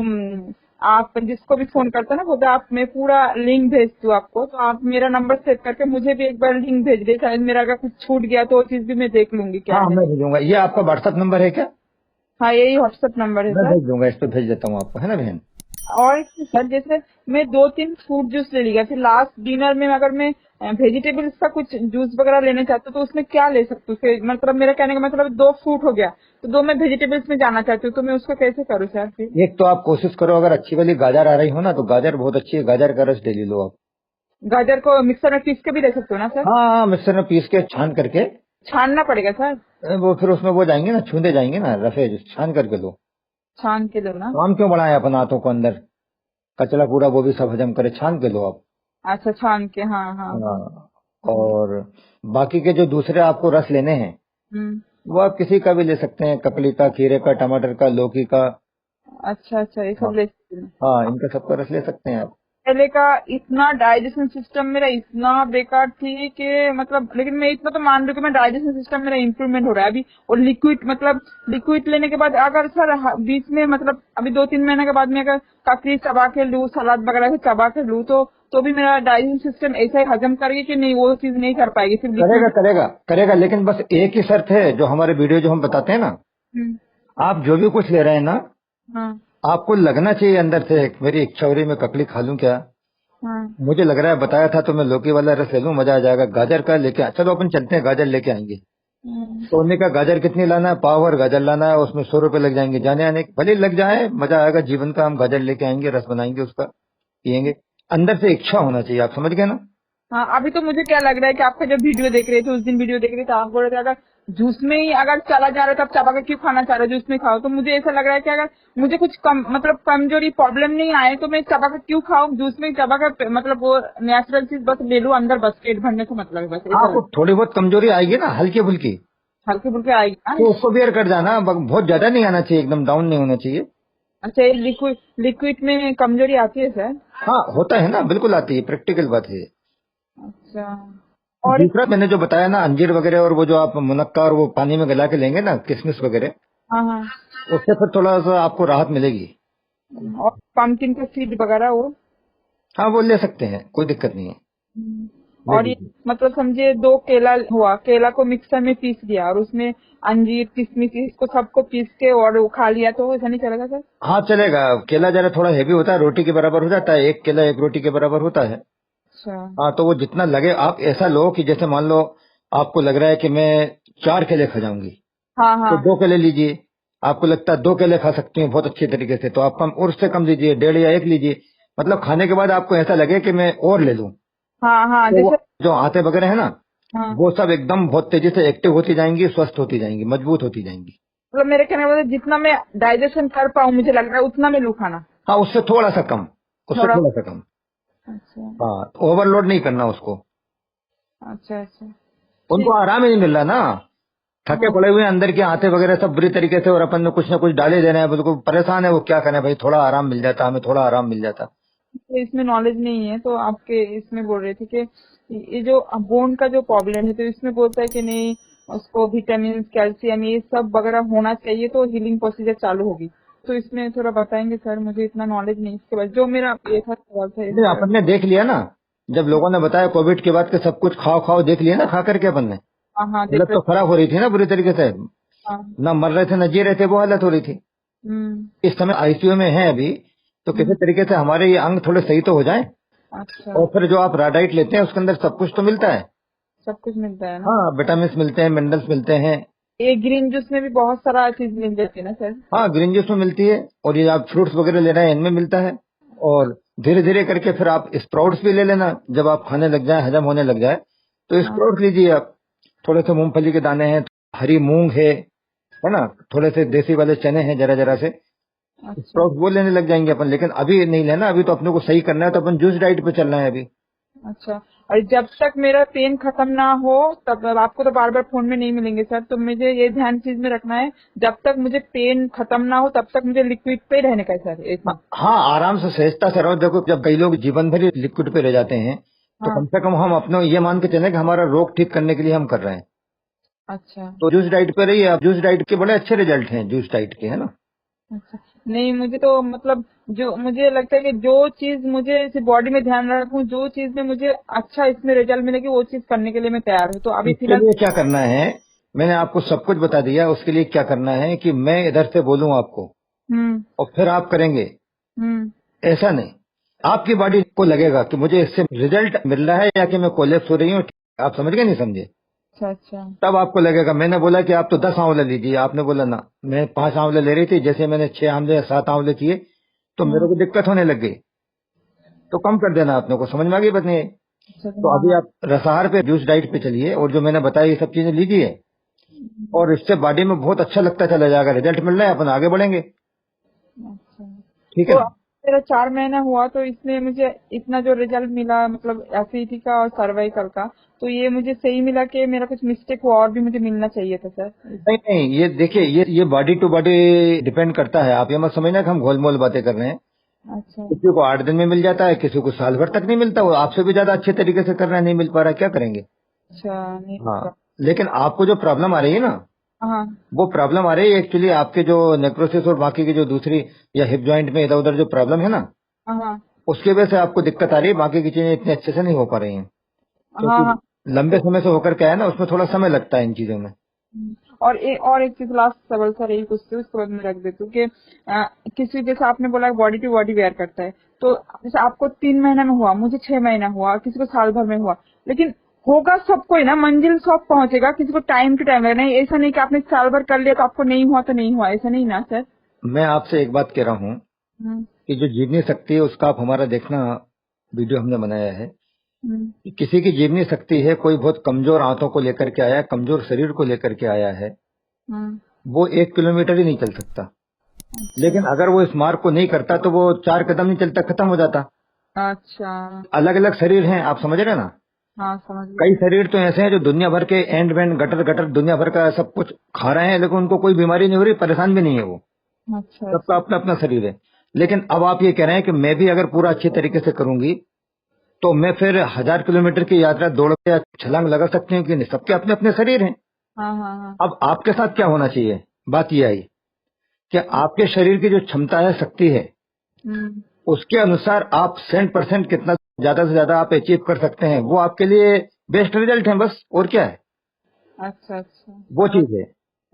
[SPEAKER 2] आप जिसको भी फोन करते हैं ना, वो आप मैं पूरा लिंक भेजती हूँ आपको, तो आप मेरा नंबर सेव करके मुझे भी एक बार लिंक भेज दे, शायद मेरा अगर कुछ छूट गया तो वो चीज भी मैं देख लूंगी क्या
[SPEAKER 1] हाँ,
[SPEAKER 2] है।
[SPEAKER 1] मैं भेजूंगा, ये आपका व्हाट्सएप नंबर है क्या?
[SPEAKER 2] हाँ, यही व्हाट्सएप नंबर है
[SPEAKER 1] मैं
[SPEAKER 2] सर।
[SPEAKER 1] भेज दूंगा, इस पे भेज देता हूँ आपको, है ना बहन।
[SPEAKER 2] और एक चीज़ सर, जैसे मैं 2-3 फ्रूट जूस ले लिया, फिर लास्ट डिनर में अगर मैं वेजिटेबल्स का कुछ जूस वगैरह लेना चाहती हूँ तो उसमें क्या ले सकती हूँ? फिर मतलब मेरा कहने का मतलब 2 फ्रूट हो गया, तो 2 मैं वेजिटेबल्स में जाना चाहती हूँ, तो मैं उसको कैसे करूँ सर फिर?
[SPEAKER 1] एक तो आप कोशिश करो, अगर अच्छी वाली गाजर आ रही हो ना, तो गाजर बहुत अच्छी है, गाजर का रस डेली लो आप।
[SPEAKER 2] गाजर को मिक्सर में पीस के भी ले सकते हो ना सर?
[SPEAKER 1] हाँ हाँ, मिक्सर में पीस के छान करके,
[SPEAKER 2] छानना पड़ेगा सर?
[SPEAKER 1] वो फिर उसमें वो जाएंगे ना, छूंदे जाएंगे ना रफे, छान करके लो।
[SPEAKER 2] छान के लो ना?
[SPEAKER 1] काम क्यों बढ़ाए अपन हाथों को अंदर, कचरा कूड़ा वो भी सब हजम करे, छान के लो आप।
[SPEAKER 2] अच्छा, छान के, हाँ हाँ हाँ।
[SPEAKER 1] हाँ, और बाकी के जो दूसरे आपको रस लेने हैं,
[SPEAKER 2] हम्म।
[SPEAKER 1] वो आप किसी का भी ले सकते हैं, ककड़ी का, खीरे का, टमाटर का, लौकी का।
[SPEAKER 2] अच्छा अच्छा, ये
[SPEAKER 1] हाँ
[SPEAKER 2] सब ले सकते हैं।
[SPEAKER 1] हाँ, इनका सबका रस ले सकते हैं आप।
[SPEAKER 2] पहले का इतना डाइजेशन सिस्टम मेरा इतना बेकार थी कि मतलब, लेकिन मैं इतना तो मान रही हूँ कि मैं डाइजेशन सिस्टम मेरा इम्प्रूवमेंट हो रहा है अभी। और लिक्विड, मतलब लिक्विड लेने के बाद अगर सर बीच में मतलब अभी 2-3 महीने के बाद में अगर ककड़ी चबा के लूँ, सलाद वगैरह से चबा के लूँ, तो भी मेरा डाइजेशन सिस्टम ऐसा ही हजम करेगी कि नहीं, वो चीज नहीं कर पाएगी सिर्फ
[SPEAKER 1] करेगा
[SPEAKER 2] लिक्विड।
[SPEAKER 1] करेगा करेगा, लेकिन बस एक ही शर्त है, जो हमारे वीडियो जो हम बताते हैं ना,
[SPEAKER 2] हम्म।
[SPEAKER 1] आप जो भी कुछ ले रहे हैं ना,
[SPEAKER 2] हाँ
[SPEAKER 1] आपको लगना चाहिए अंदर से, मेरी इच्छा हो रही है मैं ककड़ी खा लूं क्या,
[SPEAKER 2] हाँ।
[SPEAKER 1] मुझे लग रहा है बताया था तो मैं लौकी वाला रस ले लूं, मजा आ जाएगा, गाजर का लेके चलो अपन चलते हैं, गाजर लेके आएंगे।
[SPEAKER 2] हम्म।
[SPEAKER 1] सोने का गाजर कितनी लाना है, पाव भर गाजर लाना है, उसमें 100 रुपए लग जाएंगे जाने आने के, भले लग जाए, मजा आएगा जीवन का, हम गाजर लेके आएंगे, रस बनाएंगे उसका, पियेंगे। अंदर से इच्छा होना चाहिए, आप समझ गए ना।
[SPEAKER 2] हाँ, अभी तो मुझे क्या लग रहा है कि आपका जब वीडियो देख रहे थे, उस दिन वीडियो देख रहे थे, आप बोल रहे थे अगर जूस में ही अगर चला जा रहा है तब चबा के क्यों खाना चाह रहे हो, जूस में खाओ। तो मुझे ऐसा लग रहा है कि अगर मुझे कुछ मतलब कमजोरी प्रॉब्लम नहीं आए तो मैं चबा के क्यों खाऊं, जूस में चबा के मतलब वो नेचुरल चीज बस ले लूं अंदर, बस पेट भरने से मतलब है, बस ऐसा
[SPEAKER 1] आपको
[SPEAKER 2] लगता
[SPEAKER 1] थोड़ी बहुत कमजोरी आएगी ना, हल्की फुल्की,
[SPEAKER 2] है। हल्के फुल्के आएगी
[SPEAKER 1] तो
[SPEAKER 2] ना।
[SPEAKER 1] उसको बेयर कर जाना, बहुत ज्यादा नहीं आना चाहिए, एकदम डाउन नहीं होना चाहिए।
[SPEAKER 2] अच्छा, ये लिक्विड लिक्विड में कमजोरी आती है सर?
[SPEAKER 1] हाँ होता है ना, बिल्कुल आती है, प्रैक्टिकल बात है।
[SPEAKER 2] अच्छा। और
[SPEAKER 1] दूसरा मैंने जो बताया ना, अंजीर वगैरह और वो जो आप मुनक्का और वो पानी में गला के लेंगे ना, किशमिश वगैरह,
[SPEAKER 2] हाँ हाँ।
[SPEAKER 1] उससे फिर थोड़ा सा आपको राहत मिलेगी।
[SPEAKER 2] और पम्पकिन का सीड वगैरह वो।
[SPEAKER 1] हाँ वो ले सकते हैं, कोई दिक्कत नहीं है, ले
[SPEAKER 2] और ये
[SPEAKER 1] लीजिए।
[SPEAKER 2] मतलब समझिए 2 केला हुआ, केला को मिक्सर में पीस दिया और उसमें अंजीर किशमिश इसको सबको पीस के और वो खा लिया तो ऐसा नहीं चलेगा सर?
[SPEAKER 1] हाँ चलेगा, केला जरा थोड़ा हैवी होता है, रोटी के बराबर हो जाता है, एक केला एक रोटी के बराबर होता है।
[SPEAKER 2] अच्छा।
[SPEAKER 1] हाँ तो वो जितना लगे, आप ऐसा लो कि जैसे मान लो आपको लग रहा है कि मैं 4 केले खा जाऊंगी,
[SPEAKER 2] हाँ
[SPEAKER 1] तो
[SPEAKER 2] हाँ
[SPEAKER 1] 2 केले लीजिए। आपको लगता है 2 केले खा सकती हैं बहुत अच्छी तरीके से, तो आप कम और उससे कम लीजिए, 1.5 या 1 लीजिए। मतलब खाने के बाद आपको ऐसा लगे कि मैं और ले लूं,
[SPEAKER 2] हाँ हाँ
[SPEAKER 1] तो वो
[SPEAKER 2] जैसे।
[SPEAKER 1] जो आंतें वगैरह है ना,
[SPEAKER 2] हाँ
[SPEAKER 1] वो सब एकदम बहुत तेजी से एक्टिव होती जाएंगी, स्वस्थ होती जाएंगी, मजबूत होती जाएंगी।
[SPEAKER 2] मतलब मेरे कहने का मतलब जितना मैं डाइजेशन कर पाऊँ मुझे लग रहा है उतना मैं लूँ खाना।
[SPEAKER 1] हाँ उससे थोड़ा सा कम, उससे
[SPEAKER 2] थोड़ा।
[SPEAKER 1] थोड़ा सा कम।
[SPEAKER 2] अच्छा
[SPEAKER 1] हाँ ओवरलोड नहीं करना उसको।
[SPEAKER 2] अच्छा अच्छा।
[SPEAKER 1] उनको
[SPEAKER 2] ठीक।
[SPEAKER 1] आराम ही नहीं मिल रहा ना, थके
[SPEAKER 2] हाँ
[SPEAKER 1] पड़े हुए हैं, अंदर के आते वगैरह सब बुरी तरीके से, और अपन ने कुछ ना कुछ डाले दे रहे हैं, बिल्कुल परेशान है। वो क्या करें भाई, थोड़ा आराम मिल जाता, हमें थोड़ा आराम मिल जाता।
[SPEAKER 2] तो इसमें नॉलेज नहीं है तो आपके इसमें बोल रहे थे कि ये जो बोन का जो प्रॉब्लम है तो इसमें बोलता है कि नहीं उसको विटामिन कैल्शियम ये सब वगैरह होना चाहिए तो हीलिंग प्रोसीजर चालू होगी। तो इसमें थोड़ा बताएंगे सर, मुझे इतना नॉलेज नहीं इसके बाद, जो मेरा ये था सवाल था
[SPEAKER 1] नहीं
[SPEAKER 2] इसका।
[SPEAKER 1] अपन ने देख लिया ना, जब लोगों ने बताया कोविड के बाद के सब कुछ खाओ खाओ, देख लिया ना खा करके अपन ने,
[SPEAKER 2] हाँ हाँ देख
[SPEAKER 1] हालत
[SPEAKER 2] रहे।
[SPEAKER 1] तो खराब हो रही थी ना बुरी तरीके से,
[SPEAKER 2] हाँ।
[SPEAKER 1] ना मर रहे थे ना जी रहे थे, वो हालत हो रही थी।
[SPEAKER 2] हम्म।
[SPEAKER 1] इस समय आईसीयू में है अभी, तो किसी
[SPEAKER 2] हम्म।
[SPEAKER 1] तरीके से हमारे ये अंग थोड़े सही तो हो जाएं।
[SPEAKER 2] अच्छा।
[SPEAKER 1] और फिर जो आप राडाइट लेते हैं उसके अंदर सब कुछ तो मिलता है।
[SPEAKER 2] सब कुछ मिलता है ना?
[SPEAKER 1] हाँ विटामिन मिलते हैं, मिनरल्स मिलते हैं।
[SPEAKER 2] ये ग्रीन जूस में भी बहुत सारा चीज मिल जाती है ना सर?
[SPEAKER 1] हाँ ग्रीन जूस में मिलती है, और ये आप फ्रूट्स वगैरह ले रहे हैं इनमें मिलता है। और धीरे धीरे करके फिर आप स्प्राउट्स भी ले लेना, जब आप खाने लग जाए, हजम होने लग जाए, तो
[SPEAKER 2] हाँ।
[SPEAKER 1] स्प्राउट्स लीजिए आप। थोड़े से मूंगफली के दाने हैं, हरी मूंग है ना, थोड़े से देसी वाले चने हैं जरा जरा से,
[SPEAKER 2] अच्छा
[SPEAKER 1] स्प्राउट्स वो लेने लग जाएंगे अपन। लेकिन अभी नहीं लेना, अभी तो अपने को सही करना है, तो अपन जूस डाइट पे चलना है अभी।
[SPEAKER 2] अच्छा। और जब तक मेरा पेन खत्म ना हो तब आपको तो बार बार फोन में नहीं मिलेंगे सर, तो मुझे ये ध्यान चीज में रखना है जब तक मुझे पेन खत्म ना हो तब तक मुझे लिक्विड पे ही रहने का है सर इसमें।
[SPEAKER 1] हाँ आराम से सहजता से रहो। देखो जब कई लोग जीवन भर ही लिक्विड पे रह जाते हैं, तो
[SPEAKER 2] हाँ।
[SPEAKER 1] कम से कम हम अपने ये मान के चलें कि हमारा रोग ठीक करने के लिए हम कर रहे हैं।
[SPEAKER 2] अच्छा
[SPEAKER 1] तो जूस डाइट पे रहिए आप, जूस डाइट के बड़े अच्छे रिजल्ट हैं जूस डाइट के, है ना।
[SPEAKER 2] अच्छा। नहीं मुझे तो मतलब जो मुझे लगता है कि जो चीज मुझे इस बॉडी में ध्यान रखूं, जो चीज में मुझे अच्छा इसमें रिजल्ट मिलेगी वो चीज करने के लिए मैं तैयार हूँ, तो अभी
[SPEAKER 1] इसके
[SPEAKER 2] फिलहाल।
[SPEAKER 1] लिए क्या करना है, मैंने आपको सब कुछ बता दिया। उसके लिए क्या करना है कि मैं इधर से बोलूं आपको,
[SPEAKER 2] हम्म।
[SPEAKER 1] और फिर आप करेंगे,
[SPEAKER 2] हम्म।
[SPEAKER 1] ऐसा नहीं। आपकी बॉडी को लगेगा कि मुझे इससे रिजल्ट मिल रहा है या कि मैं कोलेप्स हो रही हूँ। आप समझ गए नहीं समझे?
[SPEAKER 2] अच्छा अच्छा।
[SPEAKER 1] तब आपको लगेगा। मैंने बोला कि आप तो 10 आंवले लीजिए, आपने बोला ना, मैं 5 आंवले ले रही थी, जैसे मैंने 6 आंवले या 7 आंवले किए तो मेरे
[SPEAKER 2] हाँ।
[SPEAKER 1] को दिक्कत होने लग गई। तो कम कर देना आपने को, समझ में आ गई बात नहीं?
[SPEAKER 2] अच्छा
[SPEAKER 1] तो
[SPEAKER 2] हाँ
[SPEAKER 1] अभी
[SPEAKER 2] हाँ।
[SPEAKER 1] आप रसाहार पे जूस डाइट पे चलिए, और जो मैंने बताया ये सब चीजें लीजिए, और इससे बॉडी में बहुत अच्छा लगता चला जाएगा, रिजल्ट मिल रहा है, अपन आगे बढ़ेंगे।
[SPEAKER 2] अच्छा।
[SPEAKER 1] ठीक है
[SPEAKER 2] तो
[SPEAKER 1] ना।
[SPEAKER 2] मेरा 4 महीना हुआ तो इसमें मुझे इतना जो रिजल्ट मिला मतलब एसिडिटी का और सर्वाइकल का, तो ये मुझे सही मिला कि मेरा कुछ मिस्टेक हुआ और भी मुझे मिलना चाहिए था सर
[SPEAKER 1] नहीं
[SPEAKER 2] इसमें?
[SPEAKER 1] नहीं, ये देखिए, ये बॉडी टू बॉडी डिपेंड करता है। आप ये मत समझना कि हम गोलमोल बातें कर रहे हैं।
[SPEAKER 2] अच्छा
[SPEAKER 1] किसी को 8 दिन में मिल जाता है, किसी को साल भर तक नहीं मिलता। वो आपसे भी ज्यादा अच्छे तरीके से कर रहा है, नहीं मिल पा रहा है, क्या करेंगे।
[SPEAKER 2] अच्छा। नहीं
[SPEAKER 1] हाँ
[SPEAKER 2] होगा।
[SPEAKER 1] लेकिन आपको जो प्रॉब्लम आ रही है ना,
[SPEAKER 2] हाँ
[SPEAKER 1] वो प्रॉब्लम आ रही है एक्चुअली आपके जो नेक्रोसिस और बाकी की जो दूसरी या हिप जॉइंट में इधर उधर जो प्रॉब्लम है ना,
[SPEAKER 2] हाँ हाँ
[SPEAKER 1] उसकी वजह से आपको दिक्कत आ रही है। बाकी की चीजें इतने अच्छे से नहीं हो पा रही हैं,
[SPEAKER 2] हाँ
[SPEAKER 1] क्योंकि
[SPEAKER 2] हाँ।
[SPEAKER 1] लंबे
[SPEAKER 2] तो
[SPEAKER 1] समय से होकर क्या है ना, उसमें थोड़ा समय लगता है इन चीजों में।
[SPEAKER 2] और एक चीज लास्ट सवाल सर यही पूछती हूँ उसके बाद मैं रख देती हूँ कि किसी जैसे आपने बोला बॉडी टू बॉडी वेयर करता है, तो जैसे आपको 3 महीना में हुआ, मुझे 6 महीना हुआ, किसी को साल भर में हुआ, लेकिन होगा सबको ही ना, मंजिल सब पहुंचेगा, किसी को टाइम टू टाइम लगना है। ऐसा नहीं कि आपने साल भर कर लिया तो आपको नहीं हुआ तो नहीं हुआ, ऐसा नहीं ना सर?
[SPEAKER 1] मैं आपसे एक बात कह रहा हूँ
[SPEAKER 2] हम्म।
[SPEAKER 1] कि जो जीवनी शक्ति है उसका आप हमारा देखना, वीडियो हमने बनाया है।
[SPEAKER 2] हम्म,
[SPEAKER 1] किसी की जीवनी शक्ति है, कोई बहुत कमजोर आंतों को लेकर के आया है, कमजोर शरीर को लेकर के आया है,
[SPEAKER 2] हम्म,
[SPEAKER 1] वो 1 किलोमीटर ही नहीं चल सकता।
[SPEAKER 2] अच्छा
[SPEAKER 1] लेकिन अगर वो इस मार्ग को नहीं करता तो वो 4 कदम नहीं चलता, खत्म हो जाता।
[SPEAKER 2] अच्छा।
[SPEAKER 1] अलग अलग शरीर हैं, आप समझ रहे हैं ना।
[SPEAKER 2] हाँ समझ
[SPEAKER 1] कई
[SPEAKER 2] गई।
[SPEAKER 1] शरीर तो ऐसे हैं जो दुनिया भर के एंड वैंड गटर गटर दुनिया भर का सब कुछ खा रहे हैं, लेकिन उनको कोई बीमारी नहीं हो रही, परेशान भी नहीं है वो।
[SPEAKER 2] अच्छा
[SPEAKER 1] सबका
[SPEAKER 2] अच्छा।
[SPEAKER 1] अपना अपना शरीर है। लेकिन अब आप ये कह रहे हैं कि मैं भी अगर पूरा अच्छे तरीके से करूंगी तो मैं फिर 1000 किलोमीटर की यात्रा दौड़ के या छलांग लगा सकती हूँ कि नहीं? सबके अपने अपने शरीर हैं।
[SPEAKER 2] हाँ हाँ हाँ।
[SPEAKER 1] अब आपके साथ क्या होना चाहिए, बात यह आई कि आपके शरीर की जो क्षमता है, शक्ति है,
[SPEAKER 2] हम्म,
[SPEAKER 1] उसके अनुसार आप 100% कितना ज्यादा से ज्यादा आप अचीव कर सकते हैं, वो आपके लिए बेस्ट रिजल्ट है, बस और क्या है,
[SPEAKER 2] अच्छा अच्छा।
[SPEAKER 1] वो
[SPEAKER 2] समझ,
[SPEAKER 1] चीज है।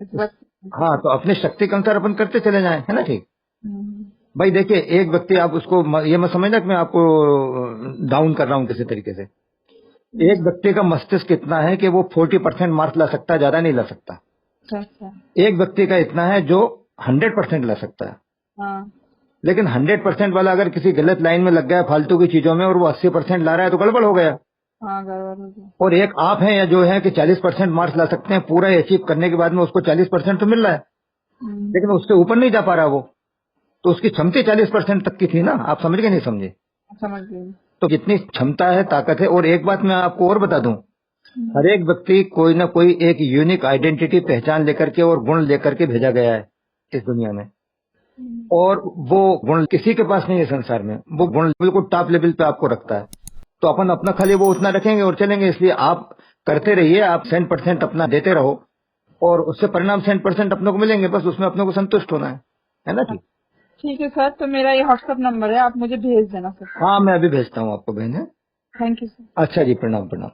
[SPEAKER 2] इस बात समझ
[SPEAKER 1] हाँ,
[SPEAKER 2] गई।
[SPEAKER 1] तो अपनी शक्ति के अनुसार अपन करते चले जाएं, है ना, ठीक।
[SPEAKER 2] हम्म,
[SPEAKER 1] भाई देखिए, एक व्यक्ति, आप उसको ये मत समझना कि मैं आपको डाउन कर रहा हूँ किसी तरीके से। एक व्यक्ति का मस्तिष्क इतना है कि वो 40% मार्क्स ला सकता है, ज्यादा नहीं ला सकता।
[SPEAKER 2] अच्छा अच्छा।
[SPEAKER 1] एक व्यक्ति का इतना है जो 100% ला सकता है।
[SPEAKER 2] हाँ
[SPEAKER 1] लेकिन 100% वाला अगर किसी गलत लाइन में लग गया फालतू की चीजों में और वो 80% ला रहा है तो गड़बड़ हो गया।
[SPEAKER 2] हाँ, गड़बड़ हो गया।
[SPEAKER 1] और एक आप हैं या जो है कि 40% मार्क्स ला सकते हैं, पूरा अचीव करने के बाद में उसको 40% तो मिल रहा है, लेकिन उससे ऊपर नहीं जा पा रहा वो। तो उसकी क्षमता 40% तक की थी ना, आप समझ गए नहीं समझे।
[SPEAKER 2] समझ गई।
[SPEAKER 1] तो जितनी क्षमता है, ताकत है। और एक बात मैं आपको और बता दूं,
[SPEAKER 2] हम्म,
[SPEAKER 1] हर एक व्यक्ति कोई ना कोई एक यूनिक आइडेंटिटी, पहचान लेकर के और गुण लेकर के भेजा गया है इस दुनिया में। और वो गुण किसी के पास नहीं है संसार में, वो गुण बिल्कुल टॉप लेवल पे आपको रखता है। तो अपन अपना खाली वो उतना रखेंगे और चलेंगे। इसलिए आप करते रहिए, आप 100% अपना देते रहो और उससे परिणाम 100% अपने को मिलेंगे, बस उसमें अपने को संतुष्ट होना है ना जी।
[SPEAKER 2] ठीक है सर, तो मेरा ये व्हाट्सएप नंबर है, आप मुझे भेज देना सर।
[SPEAKER 1] हाँ, मैं अभी भेजता हूँ आपको, बहन है।
[SPEAKER 2] Thank you sir.
[SPEAKER 1] अच्छा जी, प्रणाम प्रणाम।